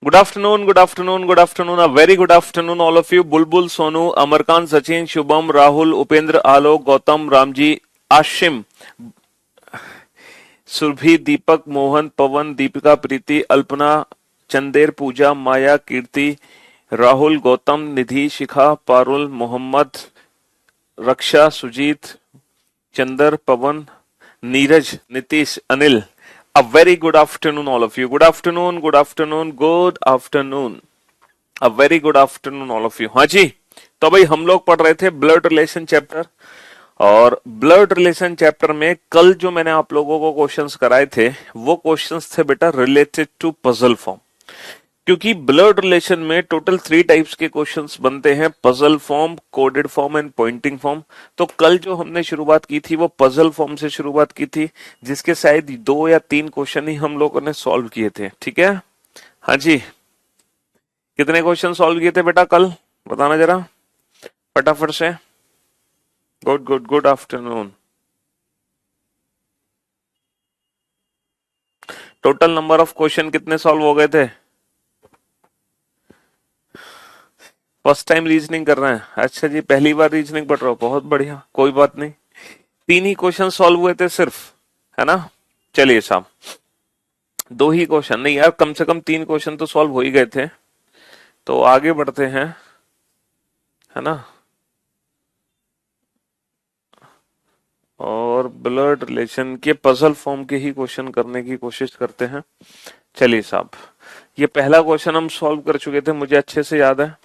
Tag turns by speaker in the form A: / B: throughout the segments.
A: Good afternoon, good afternoon, good afternoon. A very good afternoon, all of you. Bulbul, Sonu, Amarkan, Sachin, Shubham, Rahul, Upendra, Alok, Gautam, Ramji, Ashim, Surabhi, Deepak, Mohan, Pawan, Deepika, Preeti, Alpana, Chander, Puja, Maya, Kirti, Rahul, Gautam, Nidhi, Shikha, Parul, Mohammad, Raksha, Sujit, Chandar, Pawan, Neeraj, Nitish, Anil. A very good afternoon, all of you. Good afternoon, good afternoon, good afternoon. A very good afternoon, all of you. हाँ जी, तो भाई हम लोग पढ़ रहे थे blood relation chapter, और ब्लड रिलेशन चैप्टर में कल जो मैंने आप लोगों को क्वेश्चंस कराए थे वो क्वेश्चंस थे बेटा रिलेटेड टू पजल फॉर्म. क्योंकि ब्लड रिलेशन में टोटल 3 टाइप्स के क्वेश्चंस बनते हैं, puzzle form, coded form and Poynting form. तो कल जो हमने शुरुआत की थी वो पजल फॉर्म से शुरुआत की थी, जिसके शायद 2 या 3 क्वेश्चन ही हम लोगों ने सॉल्व किए थे. ठीक है, हाँ जी. कितने क्वेश्चन सॉल्व किए थे बेटा कल, बताना जरा फटाफट से. Good good good afternoon. Total number of question कितने सॉल्व हो गए थे? फर्स्ट टाइम रीजनिंग कर रहे हैं? अच्छा जी, पहली बार रीजनिंग पढ़ रहे हो, बहुत बढ़िया, कोई बात नहीं. 3 ही क्वेश्चन सॉल्व हुए थे सिर्फ, है ना. चलिए साहब, 2 ही क्वेश्चन नहीं यार, कम से कम 3 क्वेश्चन तो सॉल्व हो ही गए थे. तो आगे बढ़ते हैं, है ना, और ब्लड रिलेशन के पजल फॉर्म के ही क्वेश्चन करने की कोशिश करते हैं. चलिए साहब, ये पहला क्वेश्चन हम सॉल्व कर चुके थे, मुझे अच्छे से याद है.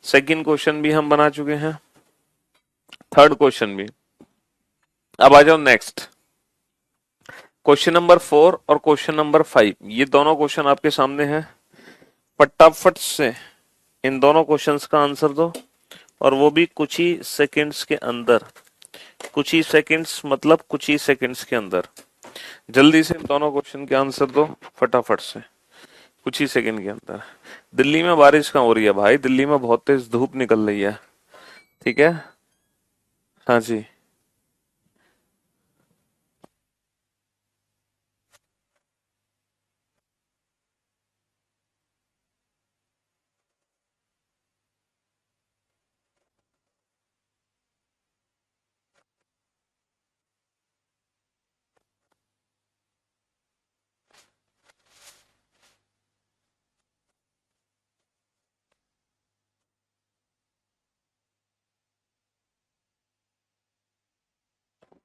A: सेकंड क्वेश्चन भी हम बना चुके हैं, थर्ड क्वेश्चन भी. अब आ जाओ नेक्स्ट, क्वेश्चन नंबर 4 और क्वेश्चन नंबर 5. ये दोनों क्वेश्चन आपके सामने हैं. फटाफट से इन दोनों क्वेश्चंस का आंसर दो, और वो भी कुछ ही सेकंड्स के अंदर. कुछ ही सेकंड्स मतलब कुछ ही सेकंड्स के अंदर. जल्दी से इन दोनों क्वेश्चन के आंसर दो फटाफट से, कुछ ही सेकंड के अंदर. दिल्ली में बारिश कहाँ हो रही है भाई? दिल्ली में बहुत तेज धूप निकल रही है. ठीक है, हाँ जी.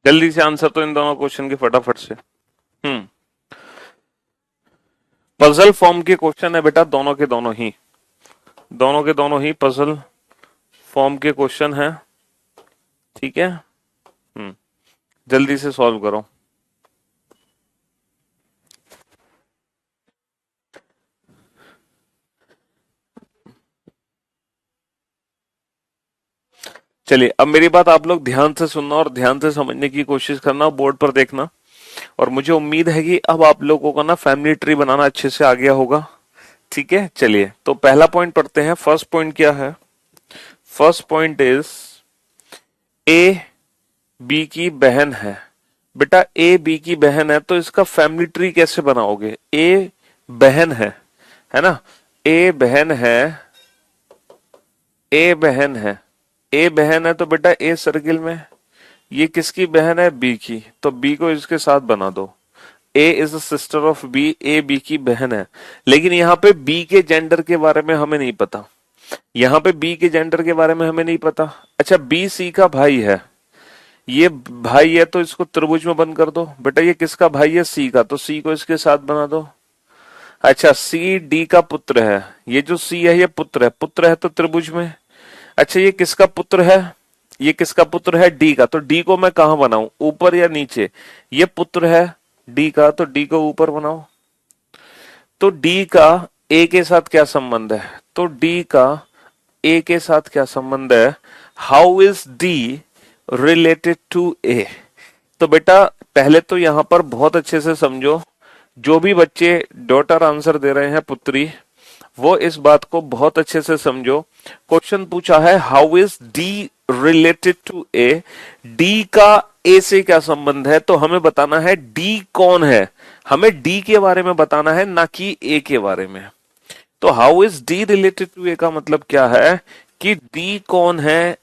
A: जल्दी से आंसर तो इन दोनों क्वेश्चन के फटाफट से. पजल फॉर्म के क्वेश्चन है बेटा, दोनों के दोनों ही, दोनों के दोनों ही पजल फॉर्म के क्वेश्चन है. ठीक है, जल्दी से सॉल्व करो. चलिए, अब मेरी बात आप लोग ध्यान से सुनना और ध्यान से समझने की कोशिश करना, बोर्ड पर देखना. और मुझे उम्मीद है कि अब आप लोगों को ना फैमिली ट्री बनाना अच्छे से आ गया होगा. ठीक है, चलिए तो पहला पॉइंट पढ़ते हैं. फर्स्ट पॉइंट क्या है? First point is A B की बहन है. बेटा ए बी की बहन है, तो इसका फैमिली ट्री कैसे बनाओगे? ए बहन है ना. ए बहन है, ए बहन है, ए बहन है, तो बेटा ए सर्किल में. ये किसकी बहन है? बी की, तो बी को इसके साथ बना दो. A is the sister of B, A B की बहन है. लेकिन यहाँ पे बी के जेंडर के बारे में हमें नहीं पता. यहाँ पे बी के जेंडर के बारे में हमें नहीं पता. अच्छा, बी सी का भाई है, ये भाई है, तो इसको त्रिभुज में बंद कर दो. बेटा ये किसका भाई है? सी का, तो सी को इसके साथ बना दो. अच्छा, सी डी का पुत्र है, ये जो सी है ये पुत्र है, पुत्र है तो त्रिभुज में. अच्छा, ये किसका पुत्र है? ये किसका पुत्र है? डी का, तो डी को मैं कहां बनाऊं, ऊपर या नीचे? ये पुत्र है डी का, तो डी को ऊपर बनाओ. तो डी का ए के साथ क्या संबंध है? तो डी का ए के साथ क्या संबंध है? How is D related to A? तो बेटा पहले तो यहां पर बहुत अच्छे से समझो, जो भी बच्चे डॉटर आंसर दे रहे हैं, पुत्री, वो इस बात को बहुत अच्छे से समझो. क्वेश्चन पूछा है how is D related to A. D का ए से क्या संबंध है? तो हमें बताना है डी कौन है. हमें डी के बारे में बताना है, ना कि ए के बारे में. तो how is D related to A का मतलब क्या है कि डी कौन है,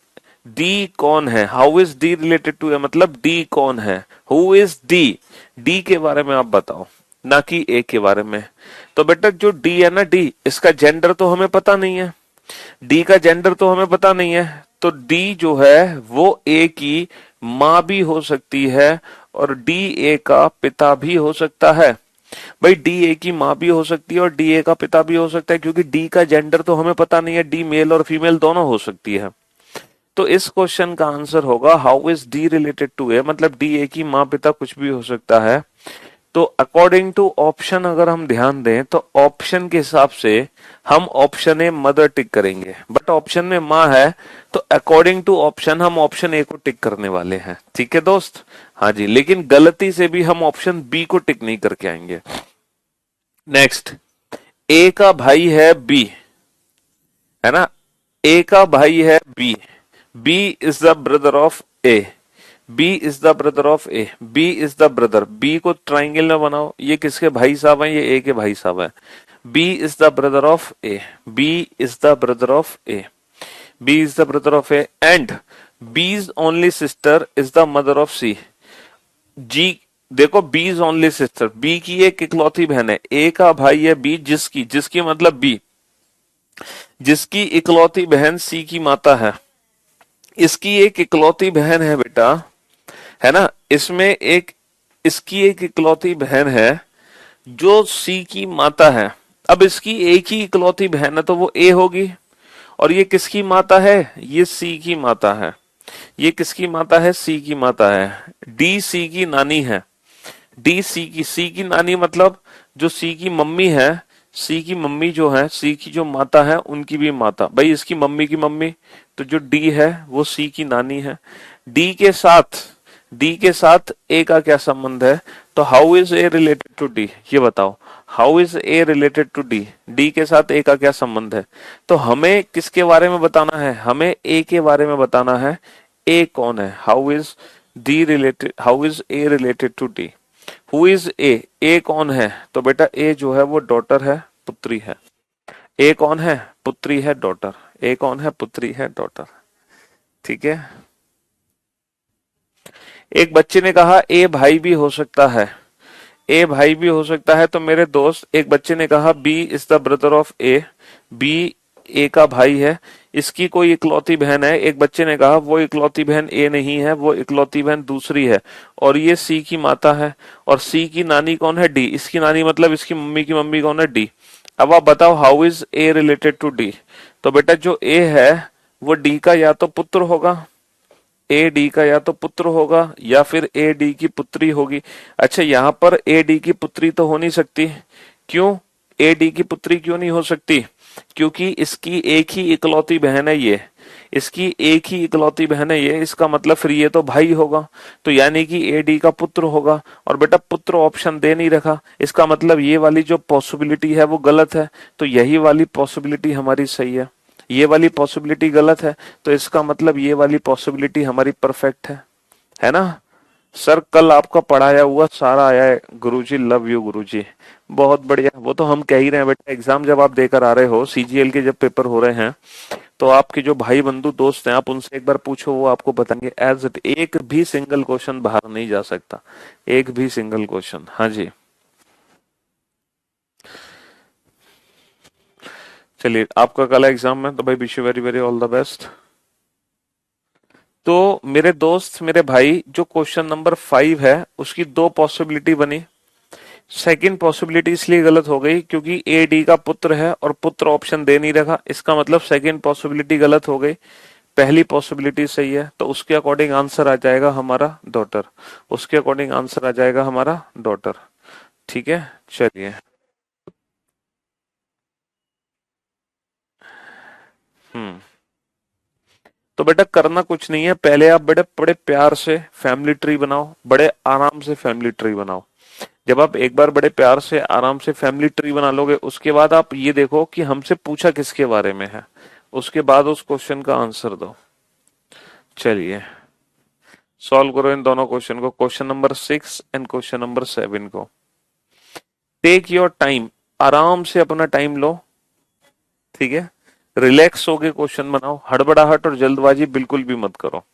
A: डी कौन है, how is D related to A मतलब डी कौन है, हु इज डी, डी के बारे में आप बताओ ना कि ए के बारे में। तो बेटा जो डी है ना, डी इसका जेंडर तो हमें पता नहीं है, डी का जेंडर तो हमें पता नहीं है, तो डी जो है वो ए की मां भी हो सकती है और डी ए का पिता भी हो सकता है। भाई डी ए की मां भी हो सकती है और डी ए का पिता भी हो सकता है, क्योंकि डी का जेंडर तो हमें पता नहीं है, डी मेल और फीमेल दोनों हो सकती है। तो इस क्वेश्चन का आंसर होगा how is D related to A, मतलब डी ए की मां पिता कुछ भी हो सकता है। तो अकॉर्डिंग टू ऑप्शन अगर हम ध्यान दें तो ऑप्शन के हिसाब से हम ऑप्शन ए मदर टिक करेंगे, बट ऑप्शन में माँ है तो अकॉर्डिंग टू ऑप्शन हम ऑप्शन ए को टिक करने वाले हैं। ठीक है दोस्त, हाँ जी, लेकिन गलती से भी हम ऑप्शन बी को टिक नहीं करके आएंगे। नेक्स्ट, ए का भाई है बी, है ना, ए का भाई है B, B is the brother of A, B is the brother of A, B is the brother, B को ट्राइंगल में बनाओ, ये किसके भाई साहब हैं, ये ए के भाई साहब हैं। B is the brother of A, B is the brother of A, B is the brother of A and B's only sister is the mother of C. जी देखो, बीज ओनली सिस्टर, बी की एक इकलौती बहन है, ए का भाई है बी, जिसकी जिसकी मतलब बी, जिसकी इकलौती बहन सी की माता है, इसकी एक इकलौती बहन है बेटा, है ना, इसमें एक इसकी एक इकलौती बहन है जो सी की माता है। अब इसकी एक ही इकलौती बहन है तो वो ए होगी, और ये किसकी माता है, ये सी की माता है, ये किसकी माता है, सी की माता है। डी सी की नानी है, डी सी की नानी मतलब जो सी की मम्मी है, सी की मम्मी जो है, सी की जो माता है उनकी भी माता, भाई इसकी मम्मी की मम्मी, तो जो डी है वो सी की नानी है। डी के साथ, डी के साथ ए का क्या संबंध है, तो how is A related to D, ये बताओ, how is A related to D, D के साथ ए का क्या संबंध है। तो हमें किसके बारे में बताना है, हमें ए के बारे में बताना है, ए कौन है, how is D related, how is A related to D, who is A, A कौन है, तो बेटा ए जो है वो डॉटर है, पुत्री है। ए कौन है, पुत्री है, डॉटर, ए कौन है, पुत्री है, डॉटर। ठीक है, एक बच्चे ने कहा ए भाई भी हो सकता है, ए भाई भी हो सकता है, तो मेरे दोस्त एक बच्चे ने कहा B is the brother of A, B A का भाई है, इसकी कोई इकलौती बहन है, एक बच्चे ने कहा वो इकलौती बहन ए नहीं है, वो इकलौती बहन दूसरी है, और ये सी की माता है, और सी की नानी कौन है, डी, इसकी नानी मतलब इसकी मम्मी की मम्मी कौन है, डी। अब आप बताओ how is A related to D, तो बेटा जो ए है वो डी का या तो पुत्र होगा, ए डी का या तो पुत्र होगा या फिर ए डी की पुत्री होगी। अच्छा यहाँ पर ए डी की पुत्री तो हो नहीं सकती, क्यों, ए डी की पुत्री क्यों नहीं हो सकती, क्योंकि इसकी एक ही इकलौती बहन है ये, इसकी एक ही इकलौती बहन है ये, इसका मतलब फिर ये तो भाई होगा, तो यानी कि ए डी का पुत्र होगा, और बेटा पुत्र ऑप्शन दे नहीं रखा, इसका मतलब ये वाली जो पॉसिबिलिटी है वो गलत है, तो यही वाली पॉसिबिलिटी हमारी सही है, ये वाली पॉसिबिलिटी गलत है, तो इसका मतलब ये वाली पॉसिबिलिटी हमारी परफेक्ट है ना। सर कल आपका पढ़ाया हुआ सारा आया है गुरुजी, लव यू गुरुजी, बहुत बढ़िया, वो तो हम कह ही रहे हैं बेटा, एग्जाम जब आप देकर आ रहे हो, सीजीएल के जब पेपर हो रहे हैं, तो आपके जो भाई बंधु दोस्त हैं आप उनसे एक बार पूछो, वो आपको बताएंगे एज इट, एक भी सिंगल क्वेश्चन बाहर नहीं जा सकता, एक भी सिंगल क्वेश्चन। हाँ जी, चलिए आपका कल एग्जाम है तो भाई wish you very very all the best. तो मेरे दोस्त, मेरे भाई, जो क्वेश्चन नंबर 5 है उसकी दो पॉसिबिलिटी बनी, सेकंड पॉसिबिलिटी इसलिए गलत हो गई क्योंकि ए डी का पुत्र है और पुत्र ऑप्शन दे नहीं रखा, इसका मतलब सेकंड पॉसिबिलिटी गलत हो गई, पहली पॉसिबिलिटी सही है, तो उसके अकॉर्डिंग आंसर आ जाएगा हमारा डॉटर, उसके अकॉर्डिंग आंसर आ जाएगा हमारा डॉटर। ठीक है, चलिए। हम्म, तो बेटा करना कुछ नहीं है, पहले आप बड़े बड़े प्यार से फैमिली ट्री बनाओ, बड़े आराम से फैमिली ट्री बनाओ। जब आप एक बार बड़े प्यार से आराम से फैमिली ट्री बना लोगे, उसके बाद आप ये देखो कि हमसे पूछा किसके बारे में है, उसके बाद उस क्वेश्चन का आंसर दो। चलिए सॉल्व करो इन दोनों क्वेश्चन को, question number 6 and question number 7 को। टेक योर टाइम, आराम से अपना टाइम लो, ठीक है, रिलैक्स होके क्वेश्चन बनाओ, हड़बड़ाहट और जल्दबाजी बिल्कुल भी मत करो।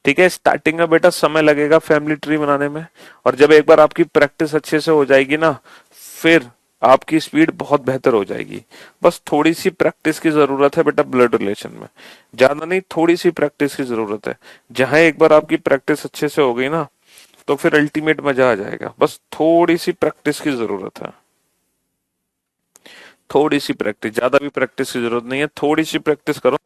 A: ठीक है, स्टार्टिंग में बेटा समय लगेगा फैमिली ट्री बनाने में, और जब एक बार आपकी प्रैक्टिस अच्छे से हो जाएगी ना, फिर आपकी स्पीड बहुत बेहतर हो जाएगी। बस थोड़ी सी प्रैक्टिस की जरूरत है बेटा ब्लड रिलेशन में, ज्यादा नहीं, थोड़ी सी प्रैक्टिस की जरूरत है। जहां एक बार आपकी प्रैक्टिस अच्छे से हो गई ना, तो फिर अल्टीमेट मजा आ जाएगा। बस थोड़ी सी प्रैक्टिस की जरूरत है, थोड़ी सी प्रैक्टिस, ज्यादा भी प्रैक्टिस की जरूरत नहीं है, थोड़ी सी प्रैक्टिस करो।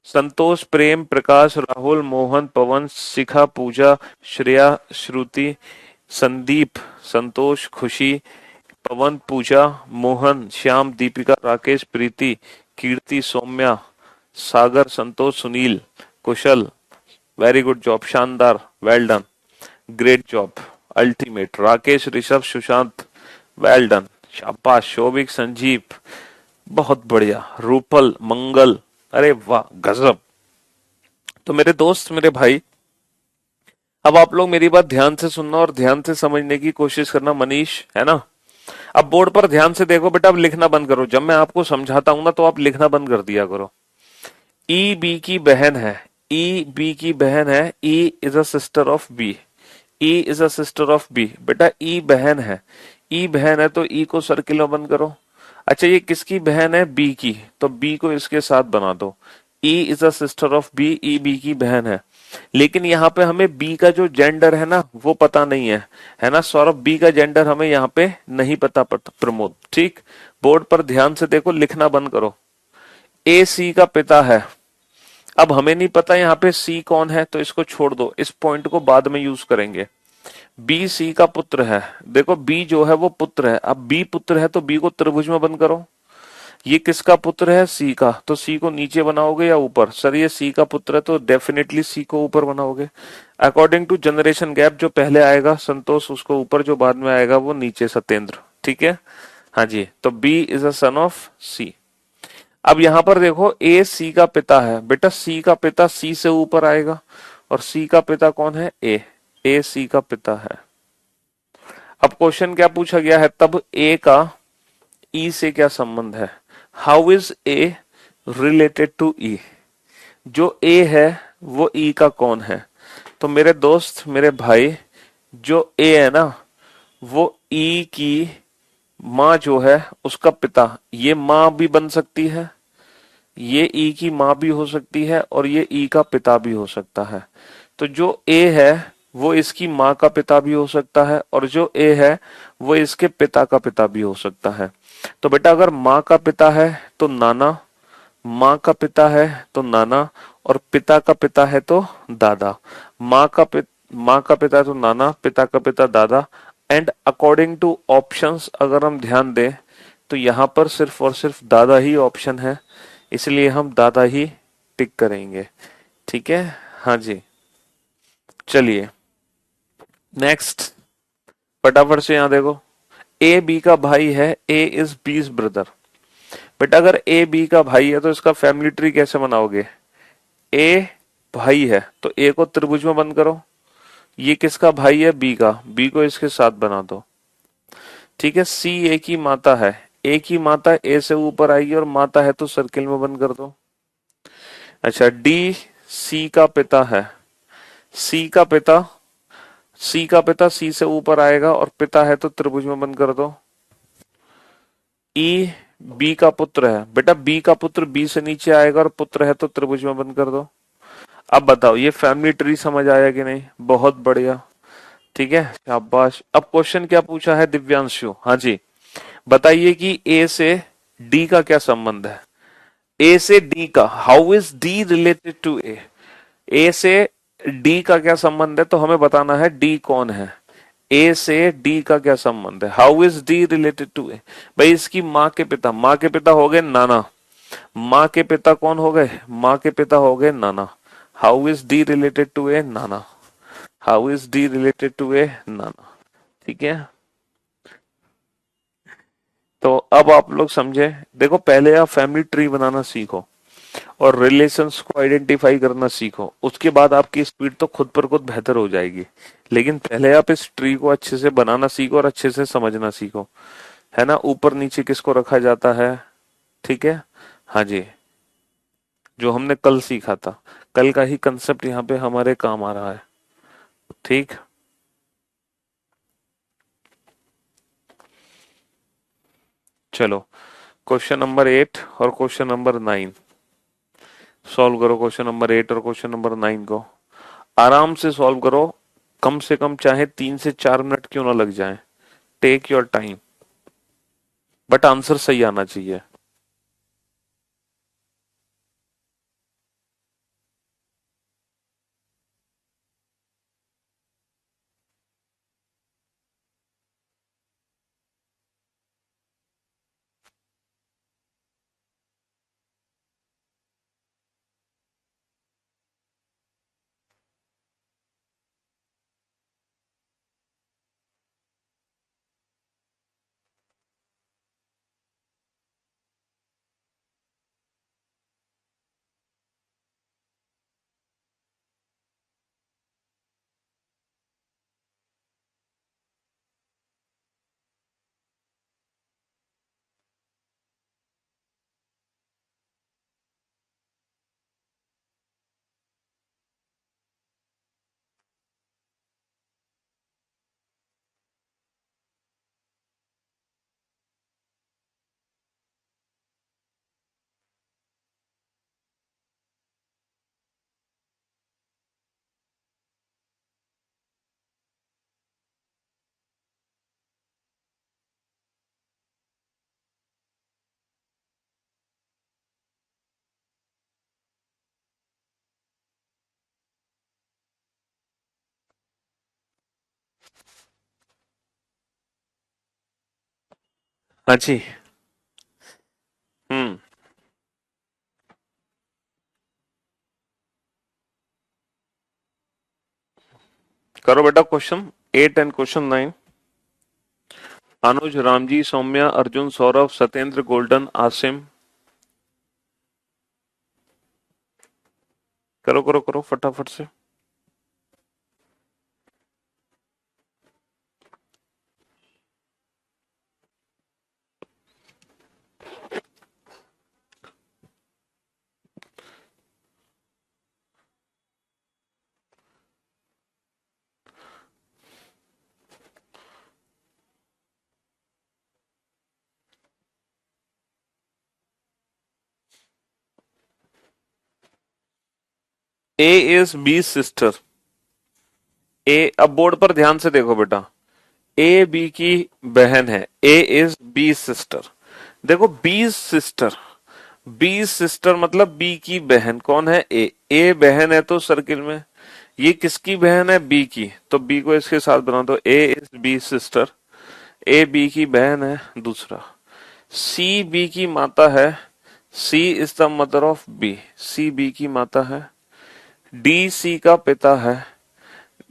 A: संतोष, प्रेम, प्रकाश, राहुल, मोहन, पवन, शिखा, पूजा, श्रेया, श्रुति, संदीप, संतोष, खुशी, पवन, पूजा, मोहन, श्याम, दीपिका, राकेश, प्रीति, कीर्ति, सौम्या, सागर, संतोष, सुनील, कुशल, वेरी गुड जॉब, शानदार, well done, great job, ultimate, Rakesh, Rishabh, Sushant, well done, शाबाश, शोभिक, संजीव, बहुत बढ़िया, रूपल, मंगल, अरे वाह गजब। तो मेरे दोस्त, मेरे भाई, अब आप लोग मेरी बात ध्यान से सुनना और ध्यान से समझने की कोशिश करना। मनीष, है ना? अब बोर्ड पर ध्यान से देखो बेटा, अब लिखना बंद करो। जब मैं आपको समझाता हूं ना, तो आप लिखना बंद कर दिया करो। ई बी की बहन है, ई बी की बहन है, E is a sister of B, E is a sister of B. बेटा ई बहन है, ई बहन है तो ई को सर्किल में बंद करो। अच्छा, ये किसकी बहन है? बी की, तो बी को इसके साथ बना दो। E is a sister of B, E B की बहन है। लेकिन यहाँ पे हमें बी का जो जेंडर है ना, वो पता नहीं है ना सौरभ? बी का जेंडर हमें यहाँ पे नहीं पता प्रमोद, ठीक? बोर्ड पर ध्यान से देखो, लिखना बंद करो। ए सी का पिता है। अब हमें नहीं पता यहाँ पे सी कौन है, तो इसको छोड़ दो, इस पॉइंट को बाद में यूज करेंगे। बी सी का पुत्र है। देखो बी जो है वो पुत्र है, अब बी पुत्र है तो बी को त्रिभुज में बंद करो। ये किसका पुत्र है? सी का, तो सी को नीचे बनाओगे या ऊपर? सर ये सी का पुत्र है तो डेफिनेटली सी को ऊपर बनाओगे। अकॉर्डिंग टू जनरेशन गैप, जो पहले आएगा संतोष उसको ऊपर, जो बाद में आएगा वो नीचे, सत्येंद्र, ठीक है? हाँ जी, तो B is a son of C. अब यहां पर देखो, ए सी का पिता है। बेटा सी का पिता सी से ऊपर आएगा, और सी का पिता कौन है? ए सी का पिता है। अब क्वेश्चन क्या पूछा गया है? तब ए का ई से क्या संबंध है? How is A related to E? जो ए है वो ई का कौन है? तो मेरे दोस्त, मेरे भाई, जो ए है ना, वो ई की माँ जो है उसका पिता, ये माँ भी बन सकती है, ये ई की माँ भी हो सकती है, और ये ई का पिता भी हो सकता है। तो जो ए है वो इसकी माँ का पिता भी हो सकता है, और जो ए है वो इसके पिता का पिता भी हो सकता है। तो बेटा अगर माँ का पिता है तो नाना, माँ का पिता है तो नाना, और पिता का पिता है तो दादा। माँ का पिता है तो नाना, पिता का पिता दादा। एंड अकॉर्डिंग टू ऑप्शंस अगर हम ध्यान दें, तो यहाँ पर सिर्फ और सिर्फ दादा ही ऑप्शन है, इसलिए हम दादा ही टिक करेंगे। ठीक है, हाँ जी। चलिए नेक्स्ट, फटाफट से यहाँ देखो, ए बी का भाई है, ए इज बीज ब्रदर। बेटा अगर ए बी का भाई है तो इसका फैमिली ट्री कैसे बनाओगे? ए भाई है तो ए को त्रिभुज में बंद करो। ये किसका भाई है? बी का, बी को इसके साथ बना दो। ठीक है, सी ए की माता है, ए की माता ए से ऊपर आएगी, और माता है तो सर्किल में बंद कर दो। अच्छा, डी सी का पिता है, सी का पिता, सी का पिता सी से ऊपर आएगा, और पिता है तो त्रिभुज में बंद कर दो। ई बी का पुत्र है। बेटा बी का पुत्र बी से नीचे आएगा, और पुत्र है तो त्रिभुज में बंद कर दो। अब बताओ ये फैमिली ट्री समझ आया कि नहीं? बहुत बढ़िया, ठीक है, शाबाश। अब क्वेश्चन क्या पूछा है दिव्यांशु? हाँ जी, बताइए कि ए से डी का क्या संबंध है? ए से डी का, how is D related to A? A से डी का क्या संबंध है? तो हमें बताना है डी कौन है। ए से डी का क्या संबंध है? How is D related to A? भाई इसकी माँ के पिता, माँ के पिता हो गए नाना, माँ के पिता कौन हो गए? माँ के पिता हो गए नाना। How is D related to A? नाना। How is D related to A? नाना। ठीक है, तो अब आप लोग समझे। देखो पहले आप फैमिली ट्री बनाना सीखो और रिलेशंस को आइडेंटिफाई करना सीखो, उसके बाद आपकी स्पीड तो खुद पर खुद बेहतर हो जाएगी। लेकिन पहले आप इस ट्री को अच्छे से बनाना सीखो और अच्छे से समझना सीखो। है ना, ऊपर नीचे किसको रखा जाता है, ठीक है। हाँ जी, जो हमने कल सीखा था, कल का ही कंसेप्ट यहाँ पे हमारे काम आ रहा है, ठीक। चलो, क्वेश्चन नंबर 8 और क्वेश्चन नंबर 9 सॉल्व करो। क्वेश्चन नंबर 8 और क्वेश्चन नंबर 9 को आराम से सॉल्व करो, कम से कम चाहे 3 से 4 मिनट क्यों ना लग जाए, take your time, but answer सही आना चाहिए। हाँ जी। हम्म। करो बेटा question 8 and question 9। Anuj, Ramji, Saumya, Arjun, Saurabh, Satyendra, Golden, Asim. करो करो करो फटाफट से। A is B sister. A, अब बोर्ड पर ध्यान से देखो बेटा, ए बी की बहन है, ए इज बी सिस्टर। देखो बी सिस्टर, बी सिस्टर मतलब बी की बहन कौन है, ए बहन है तो सर्किल में, ये किसकी बहन है, बी की, तो बी को इसके साथ बना दो, A is B sister, A B की बहन है। दूसरा, सी बी की माता है, C is the mother of B, C B की माता है। डी सी का पिता है,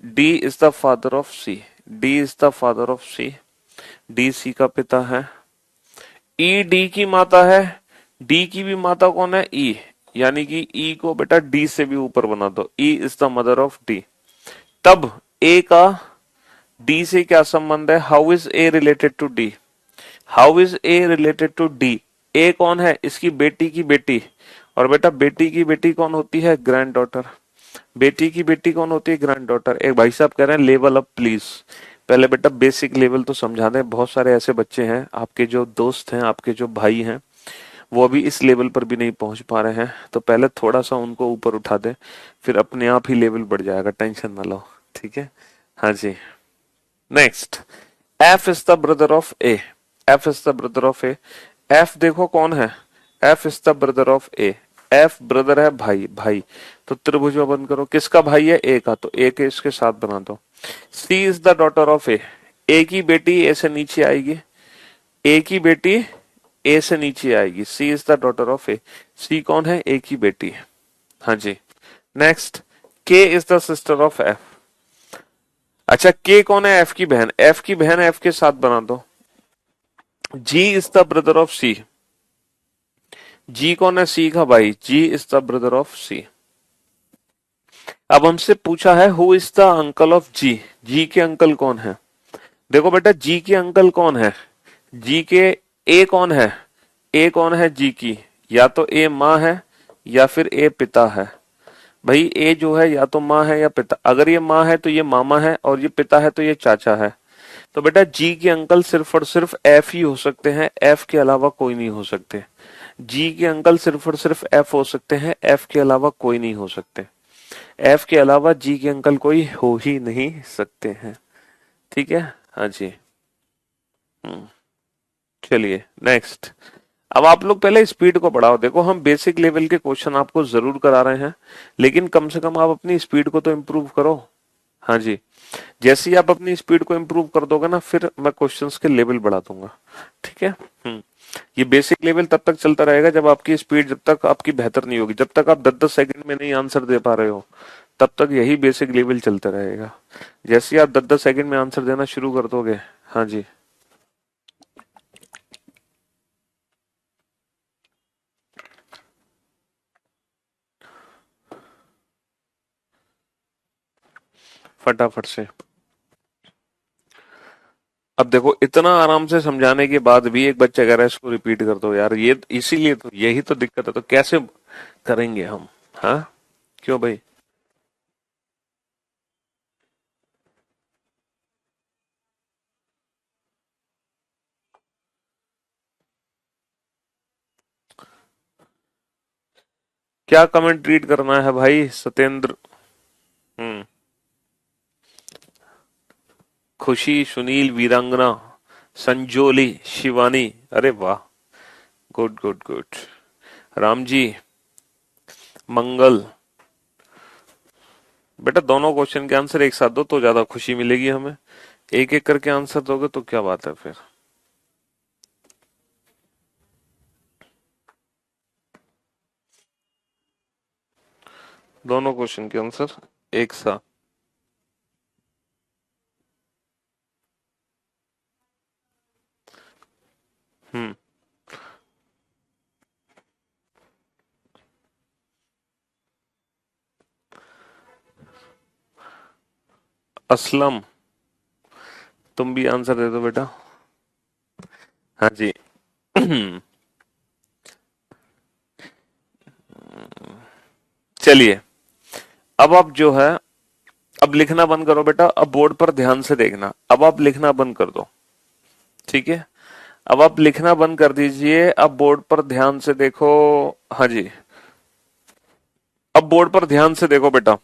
A: D is the father of C, D is the father of C, D C का पिता है। ई डी की माता है, डी की भी माता कौन है, ई, यानी कि ई को बेटा डी से भी ऊपर बना दो, E is the mother of D. तब ए का डी से क्या संबंध है, how is A related to D, how is A related to D, A कौन है, इसकी बेटी की बेटी, और बेटा बेटी की बेटी कौन होती है, ग्रैंड डॉटर, बेटी की बेटी कौन होती है, ग्रैंड डॉटर। एक भाई साहब कह रहे हैं लेवल अप प्लीज, पहले बेटा बेसिक लेवल तो समझा दें, बहुत सारे ऐसे बच्चे हैं आपके जो दोस्त हैं, आपके जो भाई हैं, वो अभी इस लेवल पर भी नहीं पहुंच पा रहे हैं, तो पहले थोड़ा सा उनको ऊपर उठा दें, फिर अपने आप ही लेवल बढ़ जाएगा, टेंशन ना लो, ठीक है। हाँ जी, next, F is the brother of A, F is the brother of A, F देखो कौन है, F is the brother of A, F brother है भाई, भाई, तो त्रिभुज में बंद करो, किसका भाई है, ए का, तो ए के इसके साथ बना दो। सी is the daughter of A की बेटी ए से नीचे आएगी, ए की बेटी ए से नीचे आएगी, सी इज द डॉटर ऑफ ए, सी कौन है, ए की बेटी। हाँ जी, नेक्स्ट, के is the sister of F, अच्छा के कौन है, एफ की बहन, एफ की बहन एफ के साथ बना दो। G is the brother of C, G कौन है, सी का भाई, G is the brother of C. अब हमसे पूछा है who is the uncle of G, G के अंकल कौन है। देखो बेटा जी के अंकल कौन है, जी के ए कौन है, ए कौन है जी की, या तो ए माँ है या फिर ए पिता है। भाई ए जो है या तो माँ है या पिता, अगर ये माँ है तो ये मामा है और ये पिता है तो ये चाचा है। तो बेटा जी के अंकल सिर्फ और सिर्फ एफ ही हो सकते हैं, एफ के अलावा कोई नहीं हो सकते। जी के अंकल सिर्फ और सिर्फ एफ हो सकते हैं, एफ के अलावा कोई नहीं हो सकते। एफ के अलावा जी के अंकल कोई हो ही नहीं सकते हैं। ठीक है, हाँ जी। हम्म, चलिए नेक्स्ट। अब आप लोग पहले स्पीड को बढ़ाओ, देखो हम बेसिक लेवल के क्वेश्चन आपको जरूर करा रहे हैं, लेकिन कम से कम आप अपनी स्पीड को तो इम्प्रूव करो। हाँ जी, जैसे ही आप अपनी स्पीड को इम्प्रूव कर दोगे ना, फिर मैं क्वेश्चंस के लेवल बढ़ा दूंगा। ठीक है। ये बेसिक लेवल तब तक चलता रहेगा जब आपकी स्पीड, जब तक आपकी बेहतर नहीं होगी, जब तक आप 10-10 सेकंड में नहीं आंसर दे पा रहे हो, तब तक यही बेसिक लेवल चलता रहेगा। जैसे ही आप 10-10 सेकंड में आंसर देना शुरू कर दोगे, हाँ जी, फटाफट से। अब देखो इतना आराम से समझाने के बाद भी एक बच्चा कह रहा है इसको रिपीट कर दो यार, ये इसीलिए तो, यही तो दिक्कत है, तो कैसे करेंगे हम? हाँ, क्यों भाई? क्या कमेंट रीड करना है भाई सत्येंद्र? हम्म। खुशी, सुनील, वीरांगना, संजोली, शिवानी, अरे वाह, good good good. Ram ji, मंगल। बेटा दोनों क्वेश्चन के आंसर एक साथ दो तो ज्यादा खुशी मिलेगी हमें, एक एक करके आंसर दोगे तो क्या बात है फिर। दोनों क्वेश्चन के आंसर एक साथ। हम्म। असलम, तुम भी आंसर दे दो बेटा। हाँ जी। चलिए, अब आप जो है, अब लिखना बंद करो बेटा, अब बोर्ड पर ध्यान से देखना, अब आप लिखना बंद कर दो। ठीक है, अब आप लिखना बंद कर दीजिए, अब बोर्ड पर ध्यान से देखो। हाँ जी, अब बोर्ड पर ध्यान से देखो बेटा।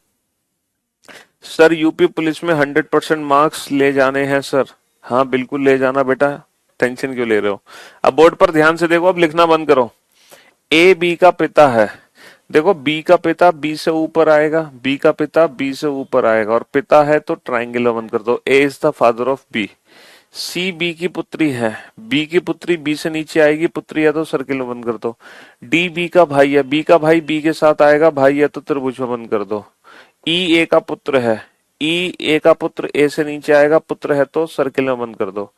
A: सर यूपी पुलिस में 100% मार्क्स ले जाने हैं सर। हाँ बिल्कुल ले जाना बेटा, टेंशन क्यों ले रहे हो? अब बोर्ड पर ध्यान से देखो, अब लिखना बंद करो। ए बी का पिता है, देखो बी का पिता बी से ऊपर आएगा, बी का पिता बी से ऊपर आएगा, और पिता है तो ट्राइंगल बंद कर दो, A is the father of B. C B की पुत्री है, बी की पुत्री बी से नीचे आएगी, पुत्री है तो सर्किल में बंद कर दो। डी बी का भाई है, बी का भाई बी के साथ आएगा, भाई है तो त्रिभुज में बंद कर दो। ई ए का पुत्र है, ई ए का पुत्र ए से नीचे आएगा, पुत्र है तो सर्किल में बंद कर दो।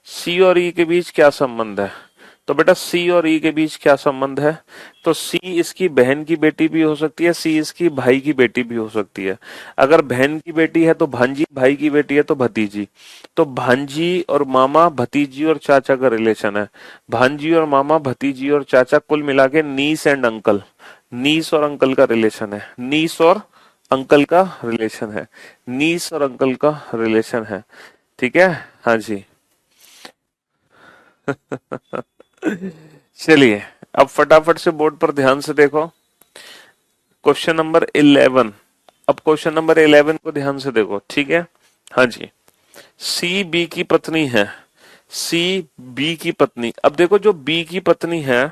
A: सी और ई के बीच क्या संबंध है? तो बेटा सी और ई के बीच क्या संबंध है? तो सी इसकी बहन की बेटी भी हो सकती है, सी इसकी भाई की बेटी भी हो सकती है। अगर बहन की बेटी है तो भांजी, भाई की बेटी है तो भतीजी। तो भांजी और मामा, भतीजी और चाचा का रिलेशन है। भांजी और मामा, भतीजी और चाचा, कुल मिला के नीस एंड अंकल, नीस और अंकल का रिलेशन है, नीस और अंकल का रिलेशन है, नीस और अंकल का रिलेशन है। ठीक है, हाँ जी। चलिए, अब फटाफट से बोर्ड पर ध्यान से देखो, क्वेश्चन नंबर 11। अब क्वेश्चन नंबर 11 को ध्यान से देखो, ठीक है। हाँ जी, सी बी की पत्नी है, सी बी की पत्नी, अब देखो जो बी की पत्नी है,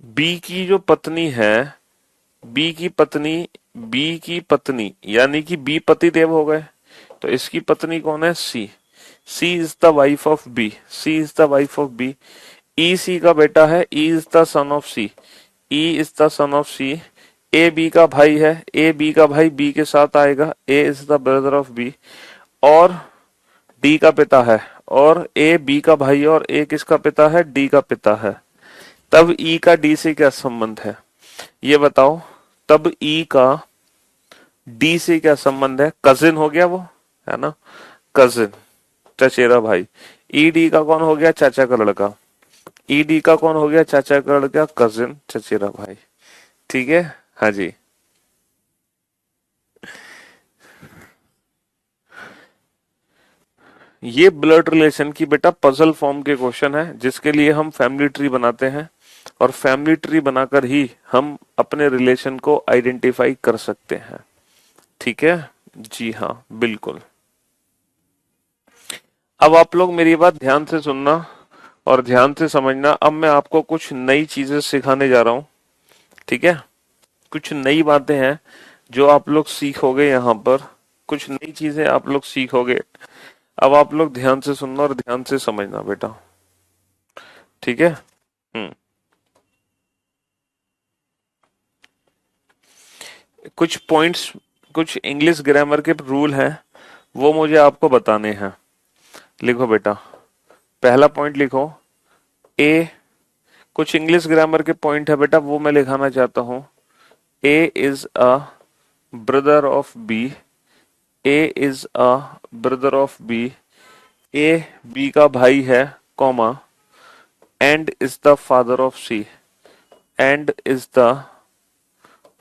A: बी की जो पत्नी है, बी की पत्नी, बी की पत्नी यानी कि बी पति देव हो गए, तो इसकी पत्नी कौन है? C. C is the wife of B, C is the wife of B. E C का बेटा है, E is the son of C, E is the son of C. A B का भाई है, ए बी का भाई बी के साथ आएगा, A is the brother of B. और डी का पिता है, और ए बी का भाई है, और ए किसका पिता है? डी का पिता है। तब ई का डी से क्या संबंध है ये बताओ? तब ई का डी से क्या संबंध है? कजिन हो गया वो, है ना, कजिन, चचेरा भाई। ईडी का कौन हो गया? चाचा का लड़का। ईडी का कौन हो गया? चाचा का लड़का, कजिन, चचेरा भाई। ठीक है, हाँ जी। ये ब्लड रिलेशन की बेटा पजल फॉर्म के क्वेश्चन है, जिसके लिए हम फैमिली ट्री बनाते हैं, और फैमिली ट्री बनाकर ही हम अपने रिलेशन को आइडेंटिफाई कर सकते हैं। ठीक है, जी हाँ, बिल्कुल। अब आप लोग मेरी बात ध्यान से सुनना और ध्यान से समझना। अब मैं आपको कुछ नई चीजें सिखाने जा रहा हूँ। ठीक है, कुछ नई बातें हैं जो आप लोग सीखोगे यहाँ पर। कुछ नई चीजें आप लोग सीखोगे। अब आप लोग ध्यान से सुनना और ध्यान से समझना बेटा। ठीक है। हम्म। कुछ पॉइंट्स, कुछ इंग्लिश ग्रामर के रूल हैं, वो मुझे आपको बताने हैं। लिखो बेटा, पहला पॉइंट लिखो। ए, कुछ इंग्लिश ग्रामर के पॉइंट है बेटा, वो मैं लिखाना चाहता हूँ। A is a brother of B. A is a brother of B. A B का भाई है, comma, and is the father of C. And is the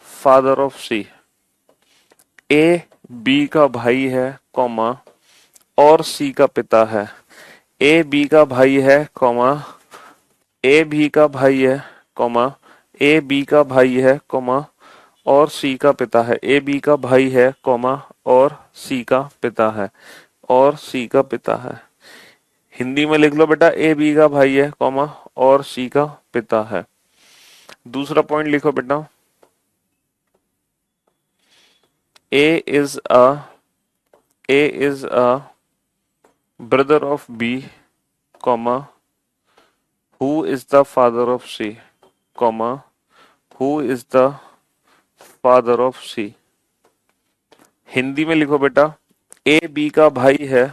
A: father of C. A B का भाई है, कॉमा, और सी का पिता है। ए बी का भाई है, कॉमा, ए बी का भाई है, कॉमा, ए बी का भाई है, कॉमा, और सी का पिता है। ए बी का भाई है, कॉमा, और सी का पिता है। और सी का पिता है। हिंदी में लिख लो बेटा, ए बी का भाई है, कॉमा, और सी का पिता है। दूसरा पॉइंट लिखो बेटा, A is a A is a brother of B, comma, who is the father of C, comma, who is the father of C. Hindi में लिखो बेटा, ए बी का भाई है,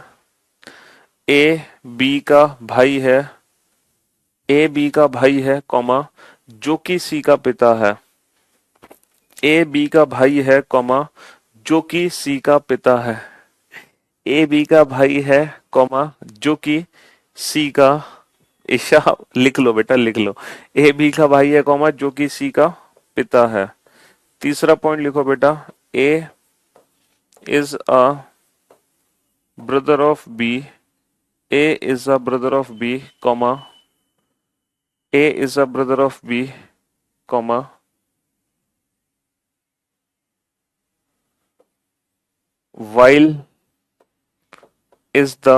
A: ए बी का भाई है, ए बी का भाई है, कॉमा, जो कि सी का पिता है। ए बी का भाई है, कॉमा, जो कि सी का पिता है। ए बी का भाई है, कॉमा, जो कि सी का, ईशा लिख लो बेटा, लिख लो। ए बी का भाई है, कॉमा, जो कि सी का पिता है। तीसरा पॉइंट लिखो बेटा, A is a brother of B. A is a brother of B, comma, A is a brother of B, comma, while is the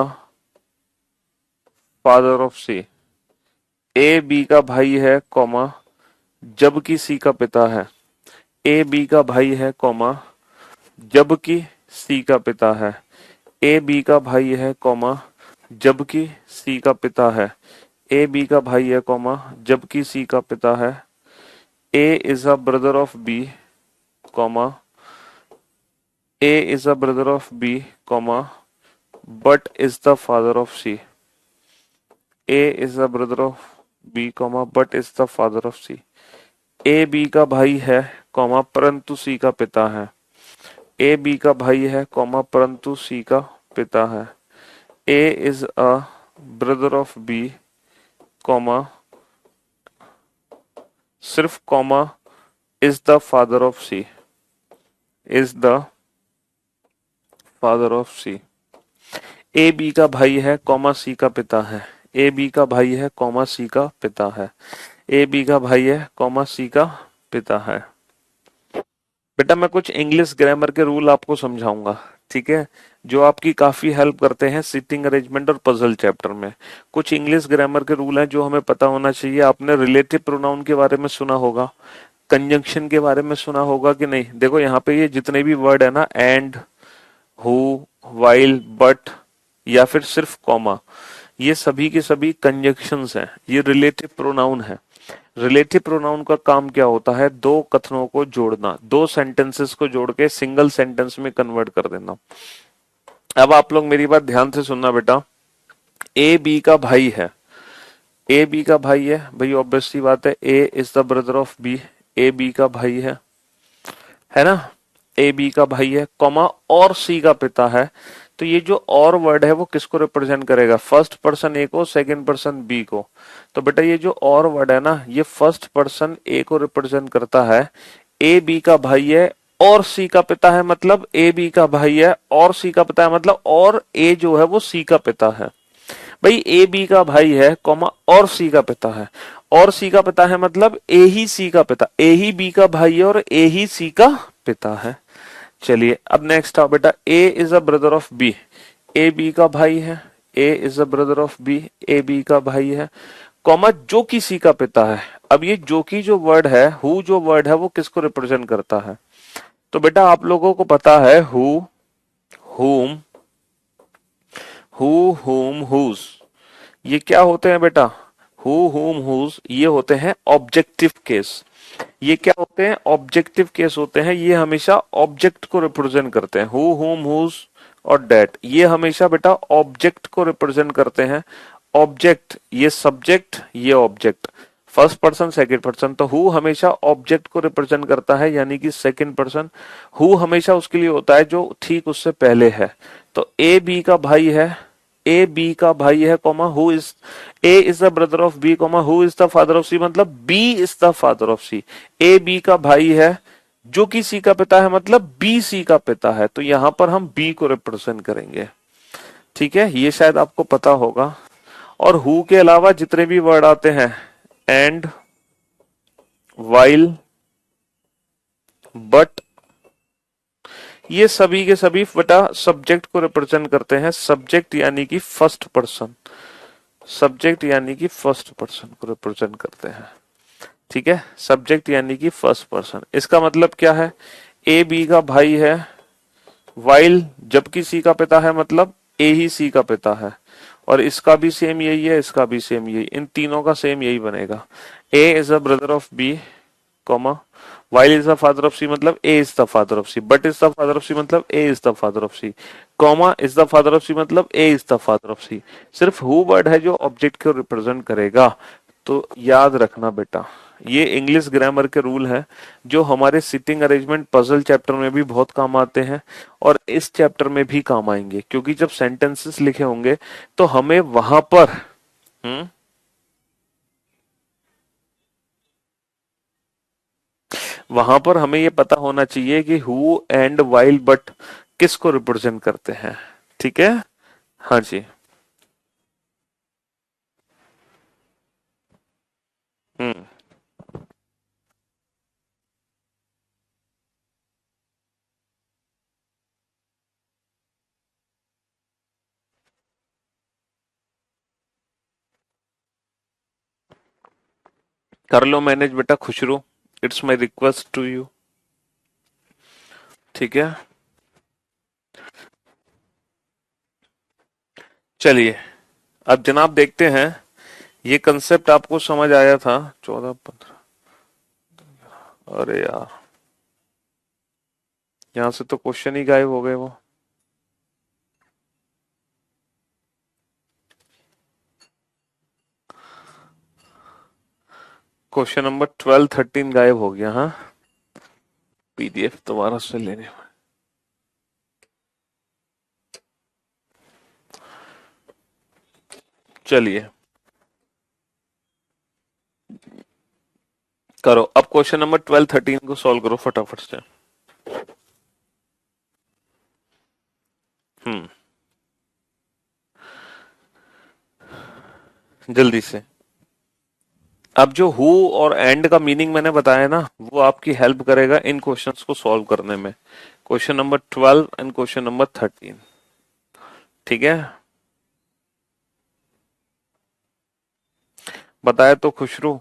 A: father of C. A B का भाई है, कॉमा, जबकि सी का पिता है। ए बी का भाई है, कॉमा, जबकि सी का पिता है। ए बी का भाई है, कॉमा, जबकि सी का पिता है। ए बी का भाई है, कॉमा, जबकि सी का पिता है। A is a brother of B, comma, A is a brother of B, comma, but is the father of C. A is the brother of B, comma, but is the father of C. A B का भाई है, comma, परंतु सी का पिता है। ए B का भाई है, कॉमा, परंतु सी का पिता है। A is a brother of B, comma, सिर्फ comma, is the father of C. Is the father of C. A B का भाई है, कॉमा, सी का पिता है। ए बी का भाई है, कॉमा, सी का पिता है। ए बी का भाई है, कॉमा, सी का पिता है। बेटा मैं कुछ इंग्लिश ग्रामर के रूल आपको समझाऊंगा, ठीक है, जो आपकी काफी हेल्प करते हैं सिटिंग अरेंजमेंट और पजल चैप्टर में। कुछ इंग्लिश ग्रामर के रूल हैं जो हमें पता होना चाहिए। आपने रिलेटिव प्रोनाउन के बारे में सुना होगा, कंजंक्शन के बारे में सुना होगा कि नहीं? देखो यहाँ पे ये जितने भी वर्ड है ना, एंड, हु, वाइल, बट, या फिर सिर्फ कॉमा, ये सभी के सभी कंजंक्शंस हैं, ये रिलेटिव प्रोनाउन है। रिलेटिव प्रोनाउन का काम क्या होता है? दो कथनों को जोड़ना, दो सेंटेंसेस को जोड़ के सिंगल सेंटेंस में कन्वर्ट कर देना। अब आप लोग मेरी बात ध्यान से सुनना बेटा। ए बी का भाई है, ए बी का भाई है भाई, ऑब्वियस सी बात है, A is the brother of B. A B का भाई है ना? ए बी का भाई है, कॉमा, और सी का पिता है। तो ये जो और वर्ड है वो किसको रिप्रेजेंट करेगा, फर्स्ट पर्सन ए को, सेकंड पर्सन बी को। तो बेटा ये जो और वर्ड है ना, ये फर्स्ट पर्सन ए को रिप्रेजेंट करता है, ए बी का भाई है और सी का पिता है, मतलब ए बी का भाई है और सी का पिता है, मतलब और ए जो है वो सी का पिता है। भाई ए बी का भाई है कॉमा और सी का पिता है, और सी का पिता है मतलब ए ही सी का पिता, ए ही बी का भाई है और ए ही सी का पिता है। चलिए अब नेक्स्ट आओ बेटा, A is a brother of B, A B का भाई है, A is a brother of B, A B का भाई है, कॉमा जो कि सी का पिता है। अब ये जो कि जो वर्ड है, हु जो वर्ड है वो किसको रिप्रेजेंट करता है, तो बेटा आप लोगों को पता है हु, हुम, हु, हुम, हुज, ये क्या होते हैं बेटा, हु हुम हुज ये होते हैं ऑब्जेक्टिव केस। ये क्या होते हैं, ऑब्जेक्टिव केस होते हैं, ये हमेशा ऑब्जेक्ट को रिप्रेजेंट करते हैं, हु हुम हुज और डेट ये हमेशा बेटा ऑब्जेक्ट को रिप्रेजेंट करते हैं। ऑब्जेक्ट ये सब्जेक्ट ये object, first person second person, तो हु हमेशा ऑब्जेक्ट को रिप्रेजेंट करता है यानी कि सेकंड पर्सन। हु हमेशा उसके लिए होता है जो ठीक उससे पहले है। तो ए बी का भाई है, ए बी का भाई है comma who is, A is the brother of B comma who is the father of C, मतलब B is the father of C. A B का भाई है जो कि सी का पिता है, मतलब बी सी का पिता है, तो यहां पर हम बी को रिप्रेजेंट करेंगे। ठीक है, ये शायद आपको पता होगा। और हु के अलावा जितने भी वर्ड आते हैं, एंड, वाइल, बट, ये सभी के सभी बेटा सब्जेक्ट को रिप्रेजेंट करते हैं, सब्जेक्ट यानी कि फर्स्ट पर्सन, सब्जेक्ट यानी कि फर्स्ट पर्सन को रिप्रेजेंट करते हैं। ठीक है, सब्जेक्ट यानी कि फर्स्ट पर्सन, इसका मतलब क्या है, ए बी का भाई है, वाइल जबकि सी का पिता है, मतलब ए ही सी का पिता है, और इसका भी सेम यही है, इसका भी सेम यही, इन तीनों का सेम यही बनेगा। A is a brother of B comma while is the father of C, मतलब A is the father of C, but is the father of C मतलब A is the father of C, comma is the father of C मतलब A is the father of C. सिर्फ who word है जो object को represent करेगा। तो याद रखना बेटा, ये इंग्लिश ग्रामर के रूल है जो हमारे सिटिंग अरेंजमेंट पजल चैप्टर में भी बहुत काम आते हैं और इस चैप्टर में भी काम आएंगे, क्योंकि जब सेंटेंसेस लिखे होंगे तो हमें वहां पर हम्म वहां पर हमें ये पता होना चाहिए कि हु एंड वाइल बट किसको रिप्रेजेंट करते हैं। ठीक है, हाँ जी। हम्म कर लो मैनेज बेटा Khushru, it's my request to you. ठीक है, चलिए अब जनाब देखते हैं, ये कंसेप्ट आपको समझ आया था, 14 15, अरे यार यहाँ से तो क्वेश्चन ही गायब हो गए वो। क्वेश्चन नंबर 12 13 गायब हो गया, हाँ, पीडीएफ दोबारा से लेने में। चलिए करो, अब क्वेश्चन नंबर 12 13 को सॉल्व करो फटाफट से। हम्म जल्दी से। अब जो हु और एंड का मीनिंग मैंने बताया ना, वो आपकी हेल्प करेगा इन क्वेश्चंस को सॉल्व करने में, question number 12 and question number 13। ठीक है, बताया तो खुशरू,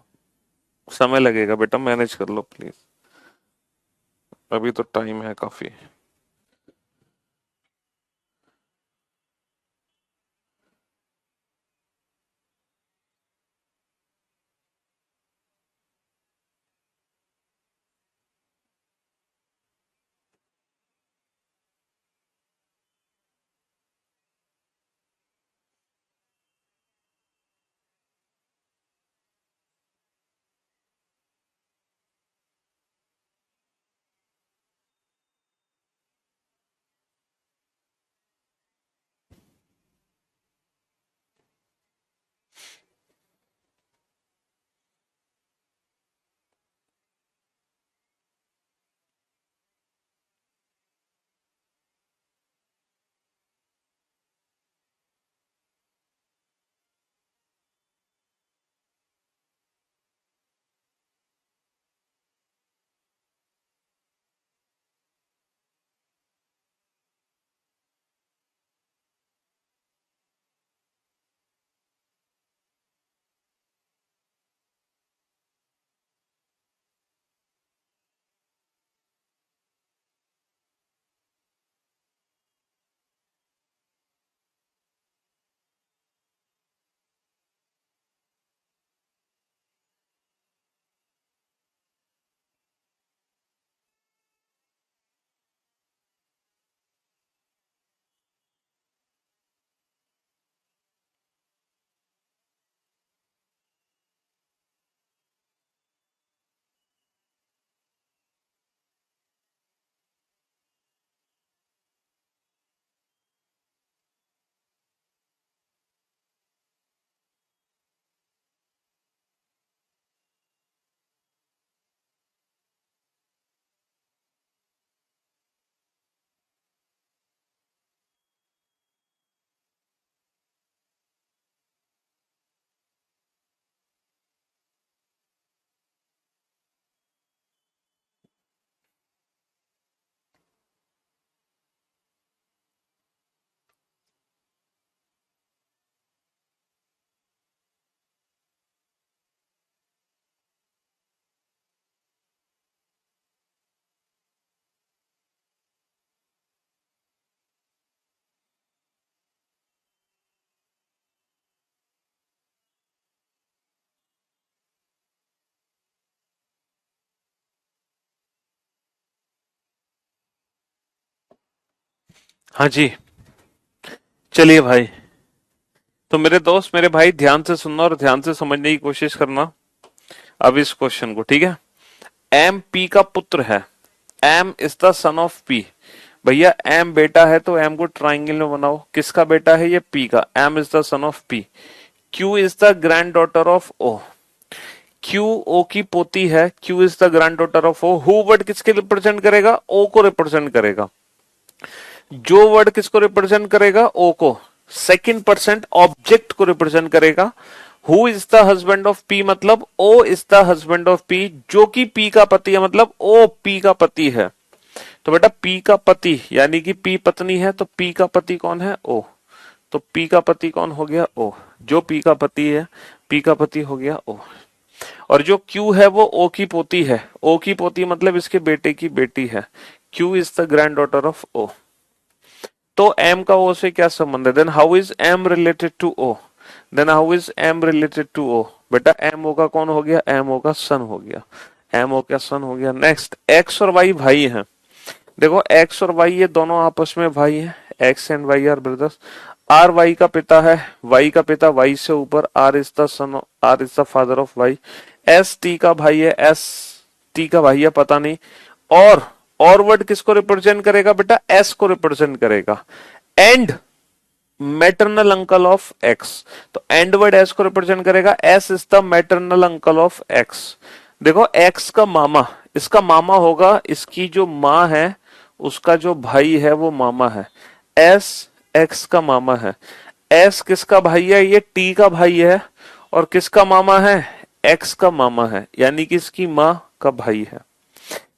A: समय लगेगा बेटा, मैनेज कर लो प्लीज, अभी तो टाइम है काफी। हाँ जी। चलिए भाई, तो मेरे दोस्त मेरे भाई ध्यान से सुनना और ध्यान से समझने की कोशिश करना अब इस क्वेश्चन को, ठीक है। एम पी का पुत्र है। M is the son of P. भैया एम बेटा है तो एम को ट्राइंगल में बनाओ। किसका बेटा है? ये पी का। M is the son of P. Q is the granddaughter of O. Q O की पोती है। Q is the granddaughter of O. Who word किसके रिप्रेजेंट करेगा? ओ को रिप्रेजेंट करेगा। जो वर्ड किसको रिप्रेजेंट करेगा? ओ को। सेकंड परसेंट ऑब्जेक्ट को रिप्रेजेंट करेगा। Who is the husband of P मतलब O is the husband of P, जो कि पी का पति है मतलब ओ पी का पति है। तो बेटा पी का पति यानी कि पी पत्नी है, तो पी का पति कौन है? ओ। तो पी का पति कौन हो गया? ओ। जो पी का पति है, पी का पति हो गया ओ। और जो क्यू है वो ओ की पोती है। ओ की पोती मतलब इसके बेटे की बेटी है। Q is the granddaughter of O. तो एम का ओ से क्या संबंध है? Then how is M related to O? Then how is M related to O? बेटा एम ओ का कौन हो गया? एम ओ का सन हो गया। एम ओ का सन हो गया। नेक्स्ट, एक्स और वाई भाई हैं। देखो एक्स और वाई ये दोनों आपस में भाई हैं। X and Y are brothers. R Y का पिता है। वाई का पिता वाई से ऊपर। R is the son, R is the father of Y. S T का भाई है। एस टी का भाई है, पता नहीं। और वर्ड किसको रिप्रेजेंट करेगा? बेटा एस को रिप्रेजेंट करेगा। And maternal uncle of x. तो एंड वर्ड एस को रिप्रेजेंट करेगा। S is the maternal uncle of x. देखो एक्स का मामा, इसका मामा होगा। इसकी जो माँ है उसका जो भाई है वो मामा है। एस एक्स का मामा है। एस किसका भाई है? ये टी का भाई है। और किसका मामा है? एक्स का मामा है, यानी कि इसकी माँ का भाई है।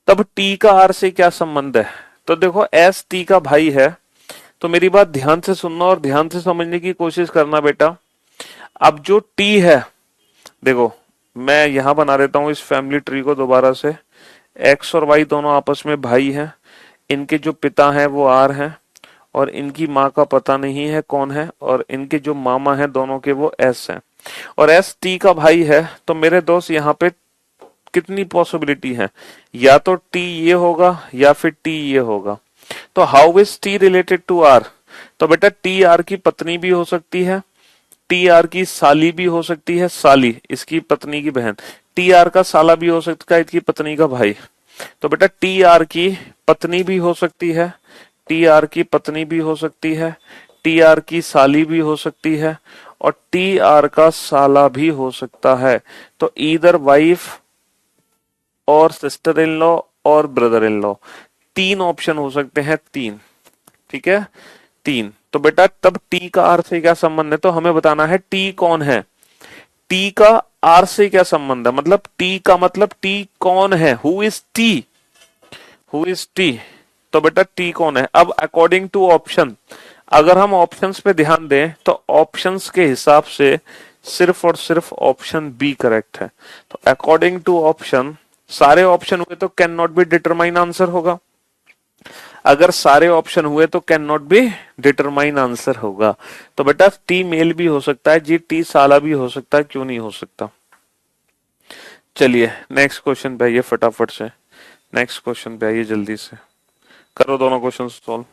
A: तब टी का आर से क्या संबंध है? तो देखो एस टी का भाई है। तो मेरी बात ध्यान से सुनना और ध्यान से समझने की कोशिश करना बेटा। अब जो टी है, देखो मैं यहां बना देता हूं इस फैमिली ट्री को दोबारा से। एक्स और वाई दोनों आपस में भाई हैं। इनके जो पिता हैं वो आर हैं। और इनकी माँ का पता नहीं है कौन है। और इनके जो मामा हैं दोनों के वो एस हैं। और एस टी का भाई है। तो मेरे दोस्त यहाँ पे कितनी पॉसिबिलिटी है? या तो टी ये होगा या फिर टी ये होगा। तो how is T related to R? तो बेटा टी आर की पत्नी भी हो सकती है। टी आर की साली भी हो सकती है। साली इसकी पत्नी की बहन। टी आर का साला भी हो सकता है, इसकी पत्नी का भाई। तो बेटा टी आर की पत्नी भी हो सकती है। टी आर की पत्नी भी हो सकती है। टी आर की साली भी हो सकती है। और टी आर का साला भी हो सकता है। तो ईदर वाइफ और सिस्टर इन लॉ और ब्रदर इन लॉ, तीन ऑप्शन हो सकते हैं। तीन, ठीक है, तीन। तो बेटा तब टी का आर से क्या संबंध है? तो हमें बताना है टी कौन है। टी का आर से क्या संबंध है? मतलब टी का मतलब टी कौन है? Who is T? Who is T? तो बेटा टी कौन है? अब अकॉर्डिंग टू ऑप्शन, अगर हम ऑप्शंस पे ध्यान दें तो ऑप्शंस के हिसाब से सिर्फ और सिर्फ ऑप्शन बी करेक्ट है। तो अकॉर्डिंग टू ऑप्शन, सारे ऑप्शन हुए तो can not be determine answer होगा। अगर सारे ऑप्शन हुए तो can not be determine answer होगा। तो बेटा टी मेल भी हो सकता है जी, टी साला भी हो सकता है, क्यों नहीं हो सकता। चलिए नेक्स्ट क्वेश्चन पे आइए फटाफट से। नेक्स्ट क्वेश्चन पे आइए जल्दी से। करो दोनों क्वेश्चन सॉल्व।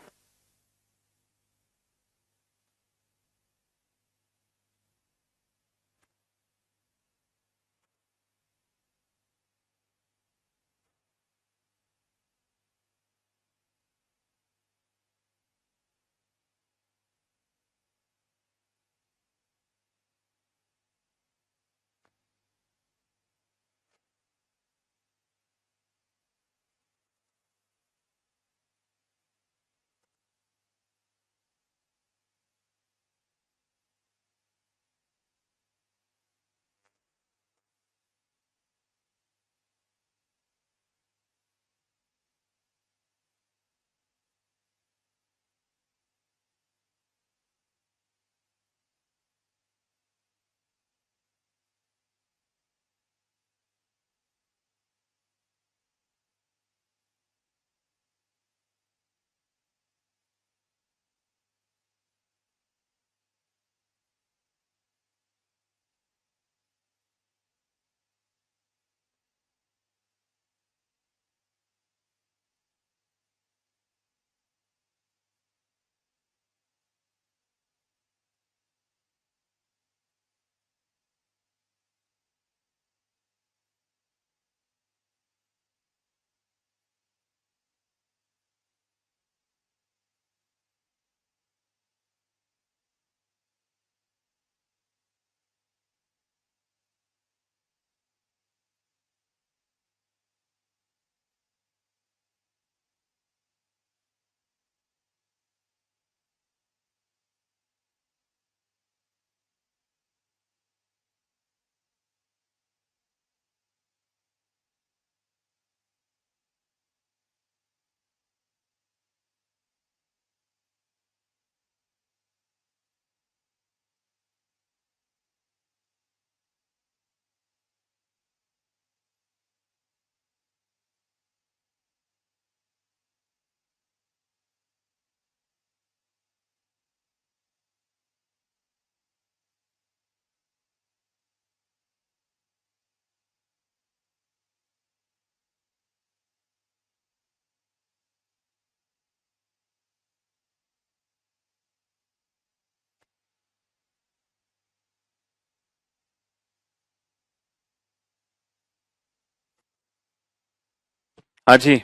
A: हाँ जी,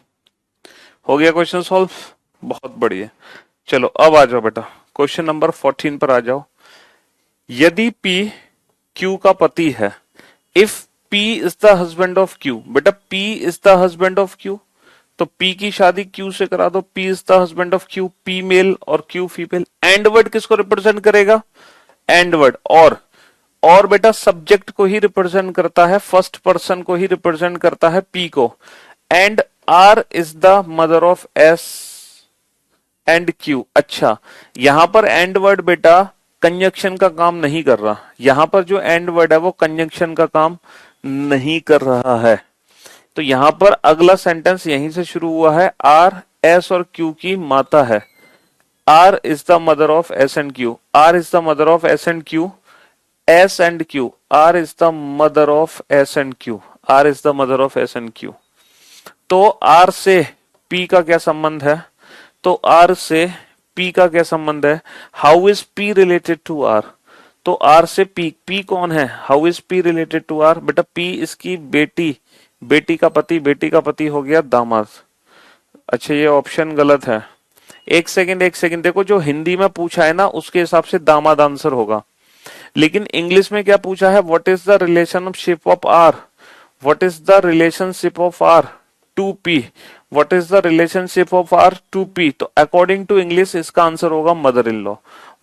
A: हो गया क्वेश्चन सॉल्व। बहुत बढ़िया। चलो अब आ जाओ बेटा, क्वेश्चन नंबर 14 पर आ जाओ। यदि P Q का पति है, if P is the husband of Q, बेटा P is the husband of Q, तो P की शादी Q से करा दो। P is the husband of Q, P male और Q फीमेल। एंड वर्ड किसको रिप्रेजेंट करेगा? And word. और बेटा सब्जेक्ट को ही रिप्रेजेंट करता है, फर्स्ट पर्सन को ही रिप्रेजेंट करता है P को। And R is the mother of S and Q। अच्छा, यहां पर एंड वर्ड बेटा कंजक्शन का काम नहीं कर रहा। यहां पर जो एंड वर्ड है वो कंजक्शन का काम नहीं कर रहा है। तो यहां पर अगला सेंटेंस यहीं से शुरू हुआ है। आर एस और क्यू की माता है। R is the mother of S and Q. R is the mother of S and Q. S and Q. R is the mother of S and Q. R is the mother of S and Q. तो R से P का क्या संबंध है? तो R से P का क्या संबंध है? How is P related to R? तो आर से पी कौन है? How is P related to R? बेटा पी इसकी बेटी, बेटी का पति, बेटी का पति हो गया दामाद। अच्छा ये ऑप्शन गलत है। एक सेकंड एक सेकंड, देखो जो हिंदी में पूछा है ना उसके हिसाब से दामाद आंसर होगा, लेकिन इंग्लिश में क्या पूछा है? What is the relationship of R? What is the relationship of R to P? What is the relationship of R to P? तो अकॉर्डिंग टू इंग्लिश इसका आंसर होगा mother in law.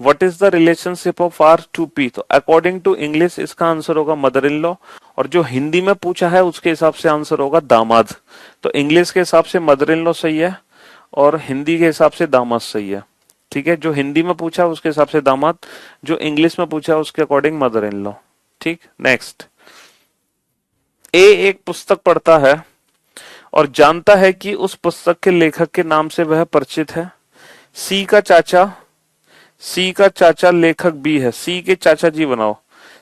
A: What is the relationship of R to P? तो according to English इसका answer होगा mother in law. और जो हिंदी में पूछा है उसके हिसाब से आंसर होगा दामाद। तो इंग्लिश के हिसाब से मदर इन लॉ सही है और हिंदी के हिसाब से दामाद सही है। ठीक है, जो हिंदी में पूछा उसके हिसाब से दामाद, जो इंग्लिश में पूछा उसके अकॉर्डिंग मदर इन लॉ। ठीक, नेक्स्ट। ए एक पुस्तक पढ़ता है और जानता है कि उस पुस्तक के लेखक के नाम से वह परिचित है। सी का चाचा, सी का चाचा लेखक बी है। सी के चाचा जी बनाओ।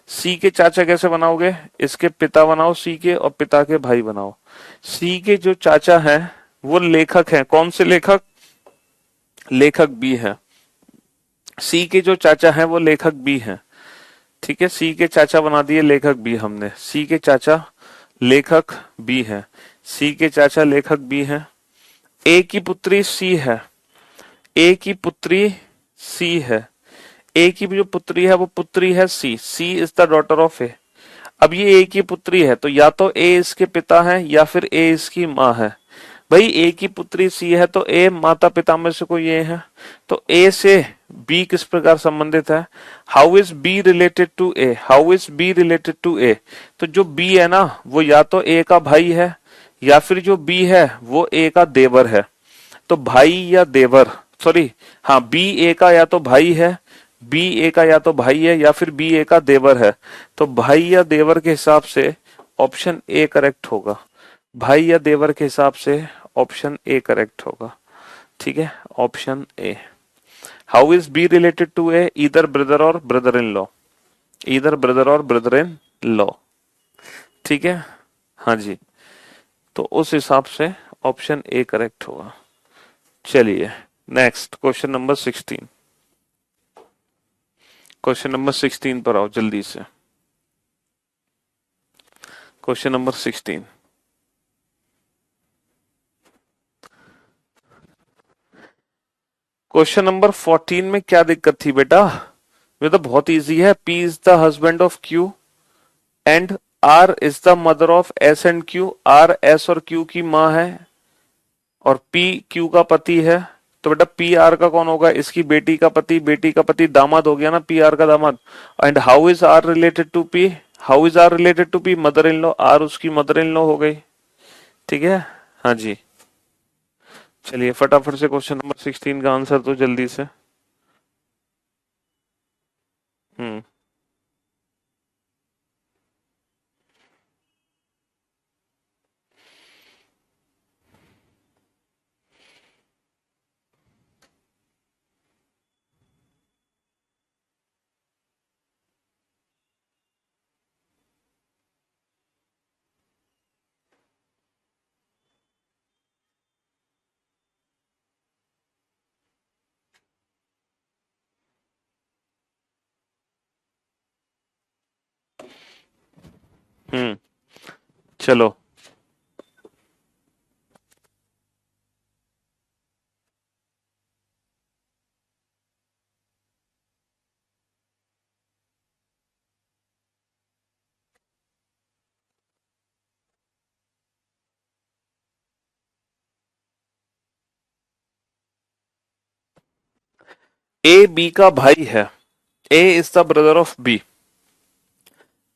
A: सी के चाचा कैसे बनाओगे? इसके पिता बनाओ सी के, और पिता के भाई बनाओ। सी के जो चाचा हैं वो लेखक हैं। कौन से लेखक? लेखक बी है। सी के जो चाचा हैं वो लेखक बी हैं। ठीक है, सी के चाचा बना दिए लेखक बी हमने। सी के चाचा लेखक बी है। सी के चाचा लेखक बी है। ए की पुत्री सी है। ए की पुत्री सी है। ए की जो पुत्री है वो पुत्री है C. C is the daughter of ए। अब ये ए की पुत्री है तो या तो ए इसके पिता है या फिर ए इसकी माँ है। भाई ए की पुत्री सी है तो ए माता पिता में से कोई ए है। तो ए से बी किस प्रकार संबंधित है? How is B related to A? How is B related to A? तो जो बी है ना वो या तो ए का भाई है या फिर जो बी है वो ए का देवर है। तो भाई या देवर, सॉरी, हाँ बी ए का या तो भाई है, बी ए का या तो भाई है या फिर बी ए का देवर है। तो भाई या देवर के हिसाब से ऑप्शन ए करेक्ट होगा। भाई या देवर के हिसाब से ऑप्शन ए करेक्ट होगा। ठीक है, option A. How is B related to A? इधर ब्रदर और ब्रदर इन लॉ। इधर ब्रदर और ब्रदर इन लॉ। ठीक है, हाँ जी। तो उस हिसाब से ऑप्शन ए करेक्ट होगा। चलिए next, question number 16। Question number 16 पर आओ जल्दी से। Question number 16। क्वेश्चन नंबर 14 में क्या दिक्कत थी बेटा? ये तो बहुत इजी है। P is the husband of Q and R is the mother of S and Q। R S और Q की माँ है और P Q का पति है। तो बेटा पी आर का कौन होगा? इसकी बेटी का पति, बेटी का पति दामाद हो गया ना, पी आर का दामाद। And how is R related to P? How is R related to P? Mother in law. R उसकी मदर इन लॉ हो गई। ठीक है, हाँ जी। चलिए फटाफट से क्वेश्चन नंबर 16 का आंसर तो जल्दी से। हम्म। हम्म। चलो ए बी का भाई है, A is the brother of B,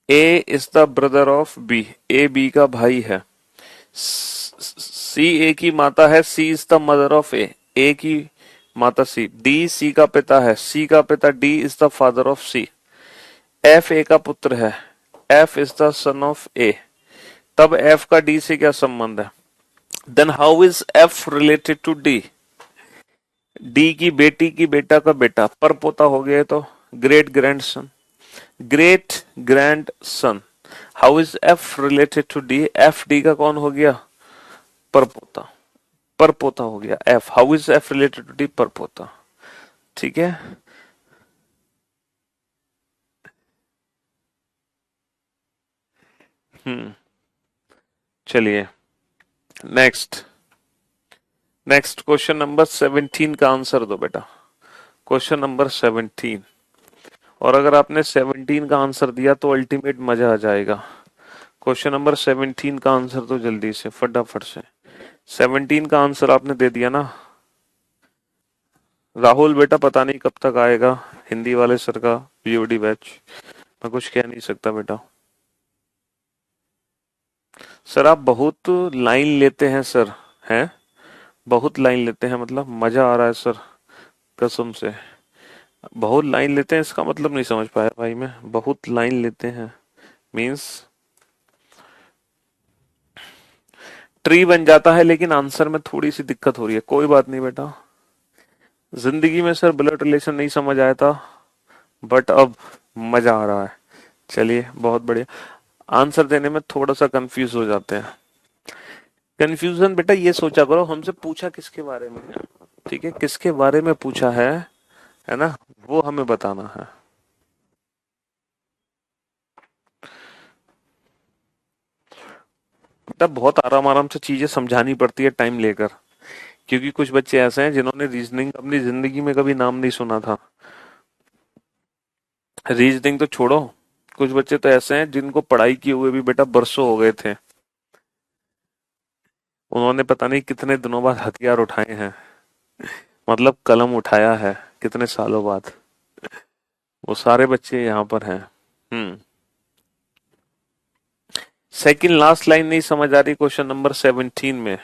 A: A is the brother of B, A B का भाई है। सी ए की माता है, C is the mother of A की माता सी। डी सी का पिता है, सी का पिता D is the father of C. F A का पुत्र है, F is the son of A. तब एफ का डी से क्या संबंध है? Then how is F related to D? D की बेटी की बेटा का बेटा, पर पोता हो गया तो great grand son, great grand son. How is F related to D? F D का कौन हो गया? परपोता, परपोता हो गया F. How is F related to D? परपोता। ठीक है। चलिए नेक्स्ट, नेक्स्ट क्वेश्चन नंबर 17 का आंसर दो बेटा, क्वेश्चन नंबर 17। और अगर आपने 17 का आंसर दिया तो अल्टीमेट मजा आ जाएगा। क्वेश्चन नंबर 17 का आंसर तो जल्दी से फटाफट से। 17 का आंसर आपने दे दिया ना राहुल बेटा? पता नहीं कब तक आएगा हिंदी वाले सर का बीओडी बैच, मैं कुछ कह नहीं सकता बेटा। सर आप बहुत लाइन लेते हैं सर, हैं? बहुत लाइन लेते हैं मतलब मजा आ रहा है सर, कसम से। बहुत लाइन लेते हैं इसका मतलब नहीं समझ पाया भाई मैं। बहुत लाइन लेते हैं मींस ट्री बन जाता है, लेकिन आंसर में थोड़ी सी दिक्कत हो रही है। कोई बात नहीं बेटा, जिंदगी में सर ब्लड रिलेशन नहीं समझ आया था, बट अब मजा आ रहा है। चलिए बहुत बढ़िया। आंसर देने में थोड़ा सा कंफ्यूज हो जाते हैं। कंफ्यूजन बेटा ये सोचा करो हमसे पूछा किसके बारे में है, ठीक है? किसके बारे में पूछा है ना? वो हमें बताना है। बेटा बहुत आराम आराम से चीजें समझानी पड़ती है टाइम लेकर, क्योंकि कुछ बच्चे ऐसे हैं जिन्होंने रीजनिंग अपनी जिंदगी में कभी नाम नहीं सुना था। रीजनिंग तो छोड़ो, कुछ बच्चे तो ऐसे हैं जिनको पढ़ाई किए हुए भी बेटा बरसों हो गए थे। उन्होंने पता नहीं कितने दिनों बाद हथियार उठाए हैं, मतलब कलम उठाया है कितने सालों बाद। वो सारे बच्चे यहाँ पर हैं। हम्म। सेकंड लास्ट लाइन नहीं समझ आ रही क्वेश्चन नंबर 17 में?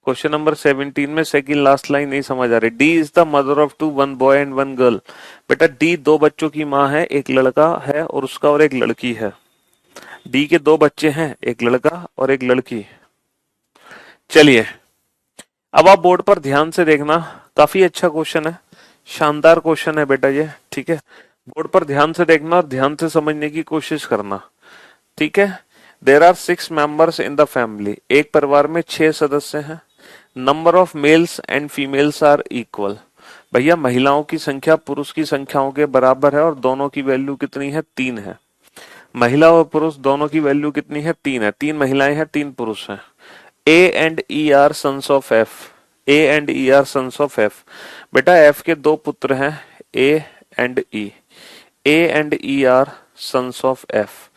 A: क्वेश्चन नंबर 17 में सेकंड लास्ट लाइन नहीं समझ आ रही। D is the mother of two, one boy and one girl. बेटा डी दो बच्चों की माँ है, एक लड़का है और उसका और एक लड़की है। डी के दो बच्चे हैं, एक लड़का और एक लड़की। चलिए अब आप बोर्ड पर ध्यान से देखना, काफी अच्छा क्वेश्चन है, शानदार क्वेश्चन है बेटा ये, ठीक है? बोर्ड पर ध्यान से देखना और ध्यान से समझने की कोशिश करना, ठीक है? There are 6 members in the family. एक परिवार में 6 सदस्य हैं। Number of males and females are equal. भैया महिलाओं की संख्या पुरुष की संख्याओं के बराबर है और दोनों की वैल्यू कितनी है? 3 है। महिला और पुरुष दोनों की वैल्यू कितनी है? 3 है। 3 महिलाएं हैं, 3 पुरुष हैं। A and E are sons of F. A and E are sons of F. बेटा एफ के दो पुत्र हैं, A and E. A and E are sons of F.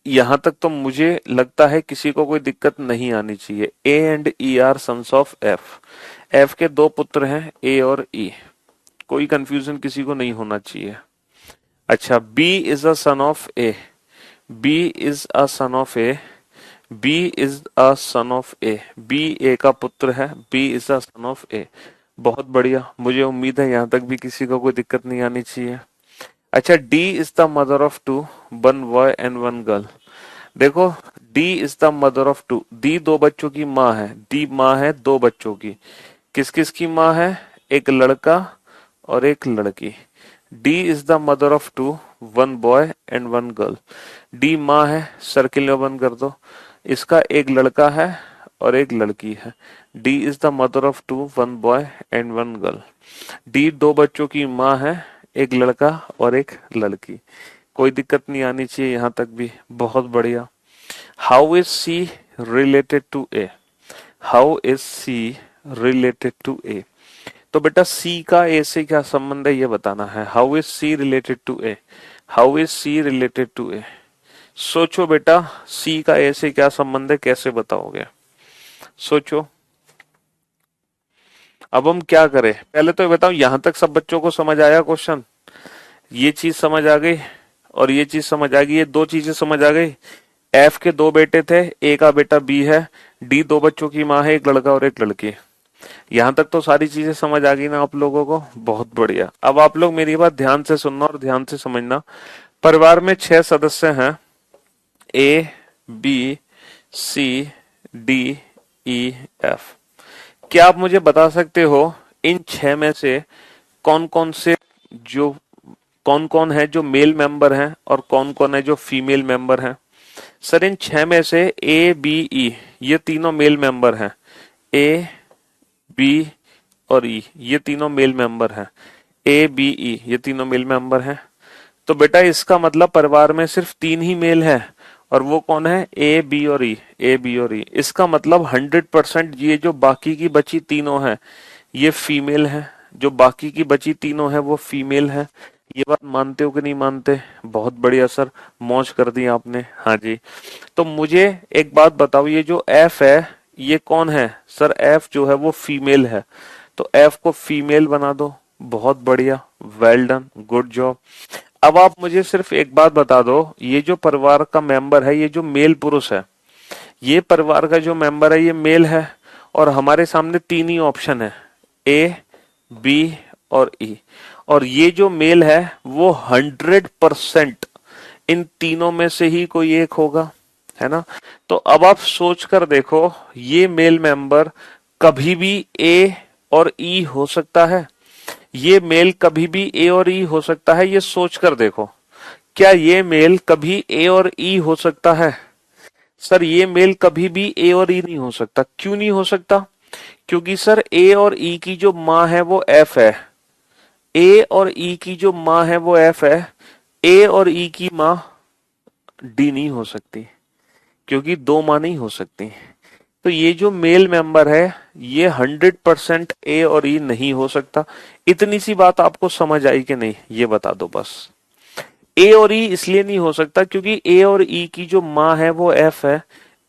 A: यहां तक तो मुझे लगता है किसी को कोई दिक्कत नहीं आनी चाहिए। A and E are sons of F. F के दो पुत्र हैं, ए और ई। कोई कंफ्यूजन किसी को नहीं होना चाहिए। अच्छा, B is a son of A. B is a son of A. B is a son of A. B A का पुत्र है, B is a son of A. बहुत बढ़िया, मुझे उम्मीद है यहां तक भी किसी को कोई दिक्कत नहीं आनी चाहिए। अच्छा, D is the mother of two, one boy and one girl. देखो D is the mother of two, D दो बच्चों की माँ है, डी माँ है दो बच्चों की। किस किस की माँ है? एक लड़का और एक लड़की। D is the mother of two, one boy and one girl. D माँ है, सर्किल में बंद कर दो। इसका एक लड़का है और एक लड़की है। D is the mother of two, one boy and one girl. D दो बच्चों की माँ है, एक लड़का और एक लड़की। कोई दिक्कत नहीं आनी चाहिए यहां तक भी। बहुत बढ़िया। How is C related to A? How is C related to A? तो बेटा सी का ए से क्या संबंध है ये बताना है। How is C related to A? How is C related to A? सोचो बेटा, सी का ए से क्या संबंध है, कैसे बताओगे? सोचो। अब हम क्या करें, पहले तो ये बताओ यहां तक सब बच्चों को समझ आया क्वेश्चन? ये चीज समझ आ गई और ये चीज समझ आ गई, ये दो चीजें समझ आ गई। एफ के दो बेटे थे, ए का बेटा बी है, डी दो बच्चों की माँ है, एक लड़का और एक लड़की। यहां तक तो सारी चीजें समझ आ गई ना आप लोगों को? बहुत बढ़िया। अब आप लोग मेरी बात ध्यान से सुनना और ध्यान से समझना। परिवार में 6 सदस्य हैं, A B C D E F. क्या आप मुझे बता सकते हो इन 6 में से कौन कौन से जो कौन कौन है जो मेल मेंबर हैं और कौन कौन है जो फीमेल मेंबर हैं? सर इन 6 में से ए बी ई ये तीनों मेल मेंबर हैं। ए बी और ई ये तीनों मेल मेंबर हैं। ए बी ई ये तीनों मेल मेंबर हैं। तो बेटा इसका मतलब परिवार में सिर्फ 3 ही मेल है, और वो कौन है? ए बी और ई। ए बी और ई, इसका मतलब 100% ये जो बाकी की बची तीनों है ये फीमेल है। जो बाकी की बची तीनों है वो फीमेल है। ये बात मानते हो कि नहीं मानते? बहुत बढ़िया सर, मौज कर दी आपने। हाँ जी। तो मुझे एक बात बताओ, ये जो एफ है ये कौन है? सर एफ जो है वो फीमेल है, तो एफ को फीमेल बना दो। बहुत बढ़िया, वेल डन, गुड जॉब। अब आप मुझे सिर्फ एक बात बता दो, ये जो परिवार का मेंबर है, ये जो मेल पुरुष है, ये परिवार का जो मेंबर है ये मेल है, और हमारे सामने 3 ही ऑप्शन है, ए बी और ई। और ये जो मेल है वो 100% इन तीनों में से ही कोई एक होगा, है ना? तो अब आप सोच कर देखो, ये मेल मेंबर कभी भी ए और ई हो सकता है, ये मेल कभी भी ए और ई हो सकता है। ये सोच कर देखो, क्या ये मेल कभी ए और ई हो सकता है? सर ये मेल कभी भी ए और ई नहीं हो सकता। क्यों नहीं हो सकता? क्योंकि सर ए और ई की जो माँ है वो एफ है। ए और ई की जो माँ है वो एफ है। ए और ई की माँ डी नहीं हो सकती, क्योंकि दो माँ नहीं हो सकती। तो ये जो मेल मेंबर है ये 100% ए और ई नहीं हो सकता। इतनी सी बात आपको समझ आई कि नहीं, ये बता दो बस। ए और ई इसलिए नहीं हो सकता क्योंकि ए और ई की जो माँ है वो एफ है।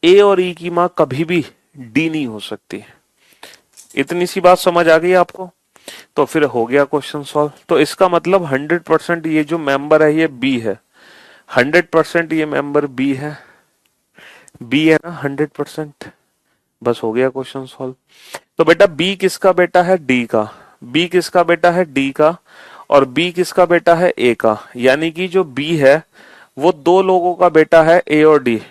A: ए और ई की माँ कभी भी डी नहीं हो सकती। इतनी सी बात समझ आ गई आपको? तो फिर हो गया क्वेश्चन सॉल्व। तो इसका मतलब 100% ये जो मेंबर है ये बी है। 100% ये मेंबर बी है। बी है ना 100%? बस हो गया क्वेश्चन सॉल्व। तो बेटा बी किसका बेटा है? डी का। बी किसका बेटा है? डी का। और बी किसका बेटा है? ए का। यानी कि जो बी है वो दो लोगों का बेटा है, ए और डी।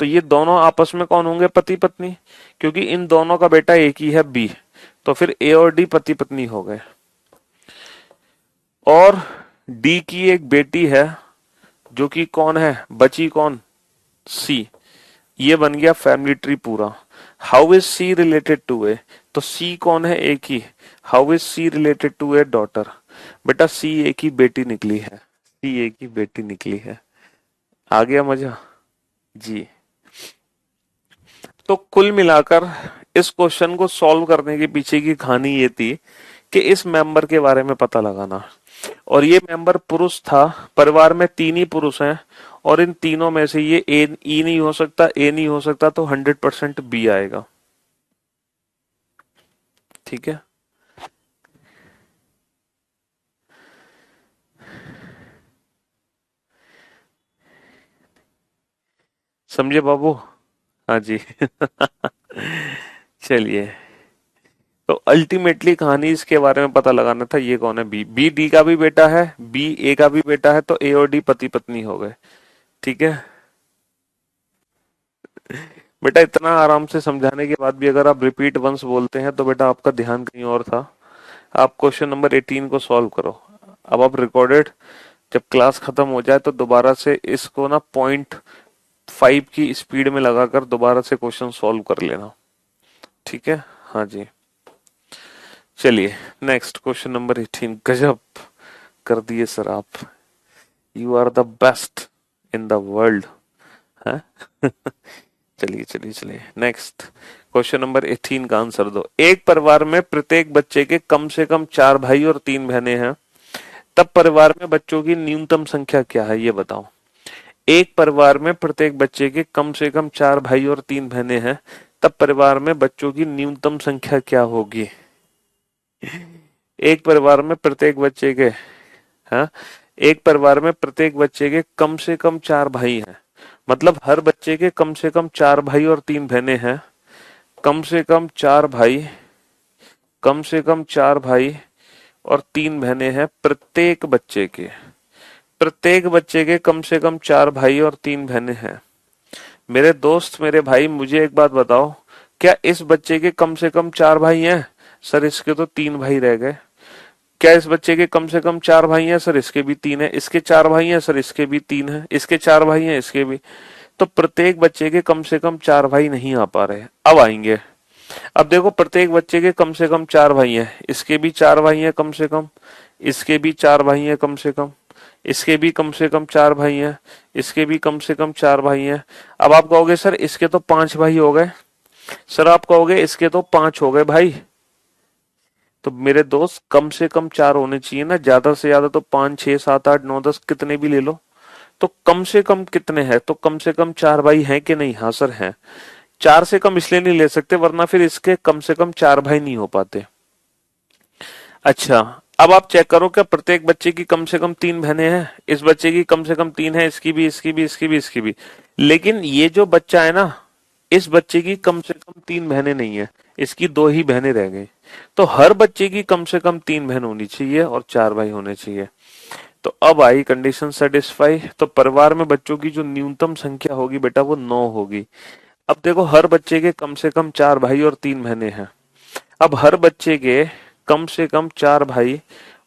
A: तो ये दोनों आपस में कौन होंगे? पति पत्नी, क्योंकि इन दोनों का बेटा एक ही है, बी। तो फिर ए और डी पति पत्नी हो गए। और डी की एक बेटी है जो कि कौन है? बची कौन? सी। ये बन गया फैमिली ट्री पूरा। How is C related to A? तो सी कौन है? ए की। How is C related to A daughter? बेटा सी ए की बेटी निकली है। सी ए की बेटी निकली है। आ गया मजा? जी। तो कुल मिलाकर इस क्वेश्चन को सॉल्व करने के पीछे की कहानी ये थी कि इस मेंबर के बारे में पता लगाना। और ये मेंबर पुरुष था। परिवार में 3 ही पुरुष हैं, और इन तीनों में से ये ए ई नहीं हो सकता, ए नहीं हो सकता, तो 100% बी आएगा। ठीक है? समझे बाबू? हाँ जी। चलिए, तो अल्टीमेटली कहानी इसके बारे में पता लगाना था, ये कौन है? बी। बी डी का भी बेटा है, बी ए का भी बेटा है, तो ए और डी पति पत्नी हो गए। ठीक है बेटा, इतना आराम से समझाने के बाद भी अगर आप रिपीट वंस बोलते हैं तो बेटा आपका ध्यान कहीं और था। आप क्वेश्चन नंबर 18 को सॉल्व करो। अब आप रिकॉर्डेड जब क्लास खत्म हो जाए तो दोबारा से इसको ना 0.5 की स्पीड में लगाकर दोबारा से क्वेश्चन सॉल्व कर लेना। ठीक है? हाँ जी। चलिए नेक्स्ट क्वेश्चन नंबर 18। गजब कर दिए सर आप। You are the best in the world है। चलिए चलिए चलिए, नेक्स्ट क्वेश्चन नंबर 18 का आंसर दो। एक परिवार में प्रत्येक बच्चे के कम से कम 4 भाई और 3 बहनें हैं, तब परिवार में बच्चों की न्यूनतम संख्या क्या है? ये बताओ। एक परिवार में प्रत्येक बच्चे के कम से कम 4 भाई और 3 बहनें हैं, तब परिवार में बच्चों की न्यूनतम संख्या क्या होगी? एक परिवार में प्रत्येक बच्चे के, हाँ, एक परिवार में प्रत्येक बच्चे के कम से कम 4 भाई हैं। मतलब हर बच्चे के कम से कम 4 भाई और 3 बहनें हैं। कम से कम 4 भाई, कम से कम 4 भाई और 3 बहनें हैं प्रत्येक बच्चे के। प्रत्येक बच्चे के कम से कम 4 भाई और 3 बहनें हैं। मेरे दोस्त, मेरे भाई, मुझे एक बात बताओ, क्या इस बच्चे के कम से कम 4 भाई हैं? सर इसके तो 3 भाई रह गए। क्या इस बच्चे के कम से कम 4 भाई हैं? सर इसके भी 3 है। इसके 4 भाई हैं? सर इसके भी 3 है। इसके 4 भाई हैं? इसके भी। तो प्रत्येक बच्चे के कम से कम 4 भाई नहीं आ पा रहे। अब आएंगे। अब देखो, प्रत्येक बच्चे के कम से कम 4 भाई हैं। इसके भी 4 भाई हैं कम से कम। इसके भी 4 भाई हैं कम से कम। इसके भी कम से कम 4 भाई हैं। इसके भी कम से कम 4 भाई हैं। अब आप कहोगे सर इसके तो 5 भाई हो गए। सर आप कहोगे इसके तो 5 हो गए भाई। तो मेरे दोस्त, कम से कम 4 होने चाहिए ना, ज्यादा से ज्यादा तो 5, 6, 7, 8, 9, 10 कितने भी ले लो। तो कम से कम कितने हैं? तो कम से कम 4 भाई हैं कि नहीं? हाँ सर हैं। 4 से कम इसलिए नहीं ले सकते वरना फिर इसके कम से कम 4 भाई नहीं हो पाते। अच्छा, अब आप चेक करो, क्या प्रत्येक बच्चे की कम से कम 3 बहनें हैं? इस बच्चे की कम से कम 3 है, इसकी भी, इसकी भी, इसकी भी, इसकी भी। लेकिन ये जो बच्चा है ना, इस बच्चे की कम से कम 3 बहनें नहीं है। इसकी 2 ही बहनें रह गई। तो हर बच्चे की कम से कम 3 बहन होनी चाहिए और 4 भाई होने चाहिए। तो अब आई कंडीशन सेटिस्फाई। तो परिवार में बच्चों की जो न्यूनतम संख्या होगी बेटा वो 9 होगी। अब देखो, हर बच्चे के कम से कम 4 भाई और 3 बहनें हैं। अब हर बच्चे के कम से कम 4 भाई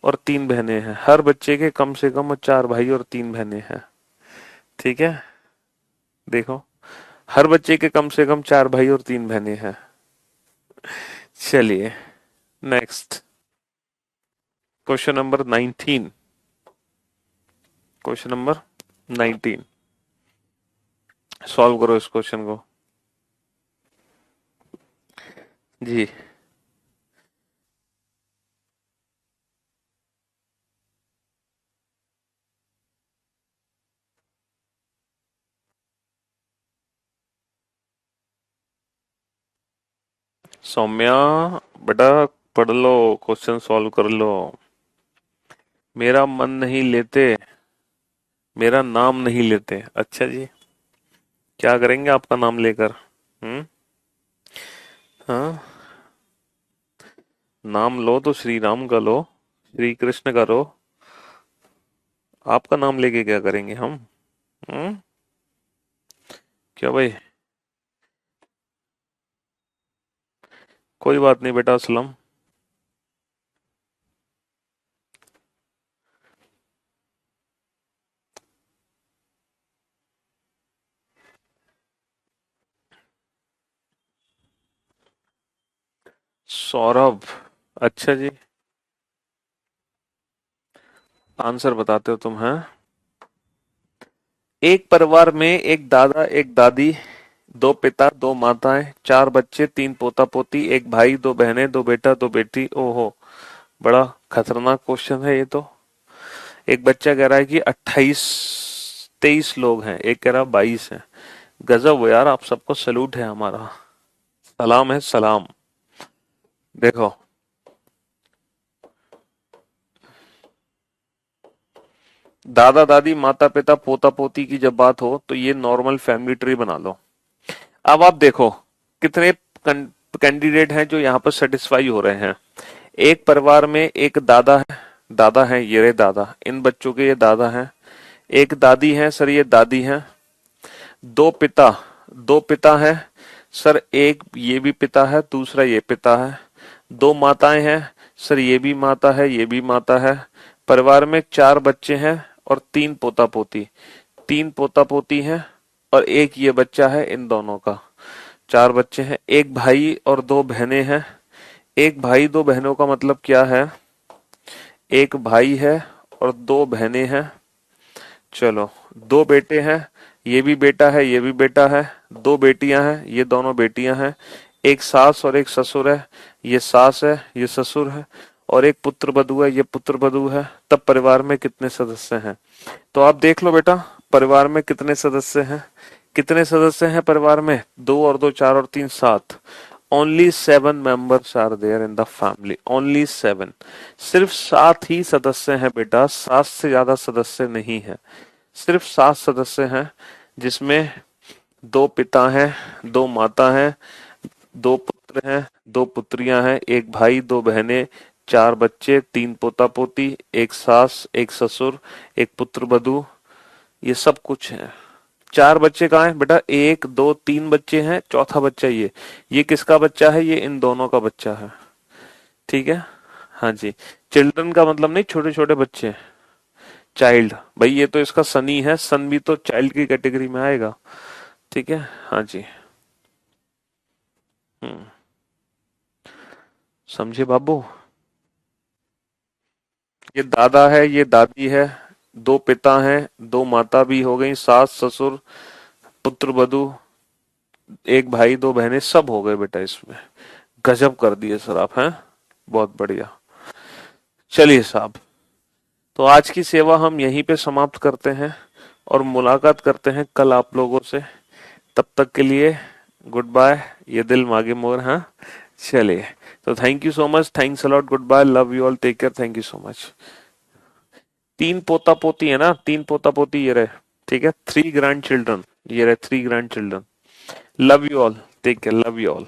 A: और 3 बहनें हैं। हर बच्चे के कम से कम 4 भाई और 3 बहनें हैं। ठीक है, देखो, हर बच्चे के कम से कम 4 भाई और 3 बहनें हैं। चलिए next, question number 19। Question number 19, solve करो इस क्वेश्चन को जी। सौम्या, बेटा पढ़ लो, क्वेश्चन सॉल्व कर लो। मेरा मन नहीं लेते, मेरा नाम नहीं लेते। अच्छा जी, क्या करेंगे आपका नाम लेकर? हम्म, हाँ, नाम लो तो श्री राम का लो, श्री कृष्ण का लो। आपका नाम लेके क्या करेंगे हम? हम्म, क्या भाई? कोई बात नहीं बेटा असलम। सौरभ, अच्छा जी, आंसर बताते हो तुम, हैं? एक परिवार में एक दादा, एक दादी, 2 पिता, 2 माताएं, 4 बच्चे, 3 पोता पोती, एक भाई, 2 बहनें, 2 बेटा, 2 बेटी। ओहो, बड़ा खतरनाक क्वेश्चन है ये तो। एक बच्चा कह रहा है कि 28-23 लोग हैं, एक कह रहा 22 हैं। गजब हो यार, आप सबको सैल्यूट है हमारा, सलाम है सलाम। देखो, दादा दादी, माता पिता, पोता पोती की जब बात हो तो ये नॉर्मल फैमिली ट्री बना लो। अब आप देखो कितने कैंडिडेट हैं जो यहाँ पर सेटिस्फाई हो रहे हैं। एक परिवार में एक दादा है, दादा है, ये रहे दादा, इन बच्चों के ये दादा हैं। एक दादी है सर, ये दादी है। 2 पिता, 2 पिता हैं सर, एक ये भी पिता है, दूसरा ये पिता है। 2 माताएं हैं सर, ये भी माता है, ये भी माता है। परिवार में 4 बच्चे हैं और 3 पोता पोती, 3 पोता पोती हैं और एक ये बच्चा है इन दोनों का। 4 बच्चे हैं, एक भाई और 2 बहनें हैं। एक भाई 2 बहनों का मतलब क्या है? एक भाई है और 2 बहनें हैं। चलो, 2 बेटे हैं, ये भी बेटा है, ये भी बेटा है। 2 बेटियां हैं, ये दोनों बेटियां हैं। एक सास और एक ससुर है, ये सास है, ये ससुर है। और एक पुत्र वधू है, ये पुत्र वधू है। तब परिवार में कितने सदस्य हैं? तो आप देख लो बेटा, परिवार में कितने सदस्य हैं? कितने सदस्य हैं परिवार में? 2 और 2 4 और 3 7। Only 7 members are there in the family, only 7। सिर्फ 7 ही सदस्य हैं बेटा, 7 से ज्यादा सदस्य नहीं है, सिर्फ 7 सदस्य हैं, जिसमें 2 पिता हैं, 2 माता हैं, 2 पुत्र हैं, 2 पुत्रियां हैं, 1 भाई, 2 बहनें, 4 बच्चे, 3 पोता पोती, 1 सास, 1 ससुर, 1 पुत्र वधू, ये सब कुछ है। 4 बच्चे कहाँ हैं बेटा? 1 2 3 बच्चे हैं, चौथा बच्चा ये किसका बच्चा है? ये इन दोनों का बच्चा है। ठीक है, हाँ जी। चिल्ड्रन का मतलब नहीं छोटे छोटे बच्चे, चाइल्ड। भाई ये तो इसका सन ही है, सन भी तो चाइल्ड की कैटेगरी में आएगा। ठीक है, हाँ जी। हम्म, समझे बाबू? ये दादा है, ये दादी है, 2 पिता हैं, 2 माता भी हो गई, सास ससुर, पुत्र वधू, 1 भाई, 2 बहनें, सब हो गए बेटा इसमें। गजब कर दिए सर आप, हैं? बहुत बढ़िया। चलिए साहब, तो आज की सेवा हम यहीं पे समाप्त करते हैं और मुलाकात करते हैं कल आप लोगों से। तब तक के लिए गुड बाय। ये दिल मांगे मोर, हाँ। चलिए, तो thank you so much, thanks a lot, good bye, love you all, take care, thank you so much. 3 पोता पोती है ना, 3 पोता पोती ये रहे। ठीक है, 3 ग्रैंड चिल्ड्रन, ये रहे 3 grandchildren. Love you all, take care, love you all.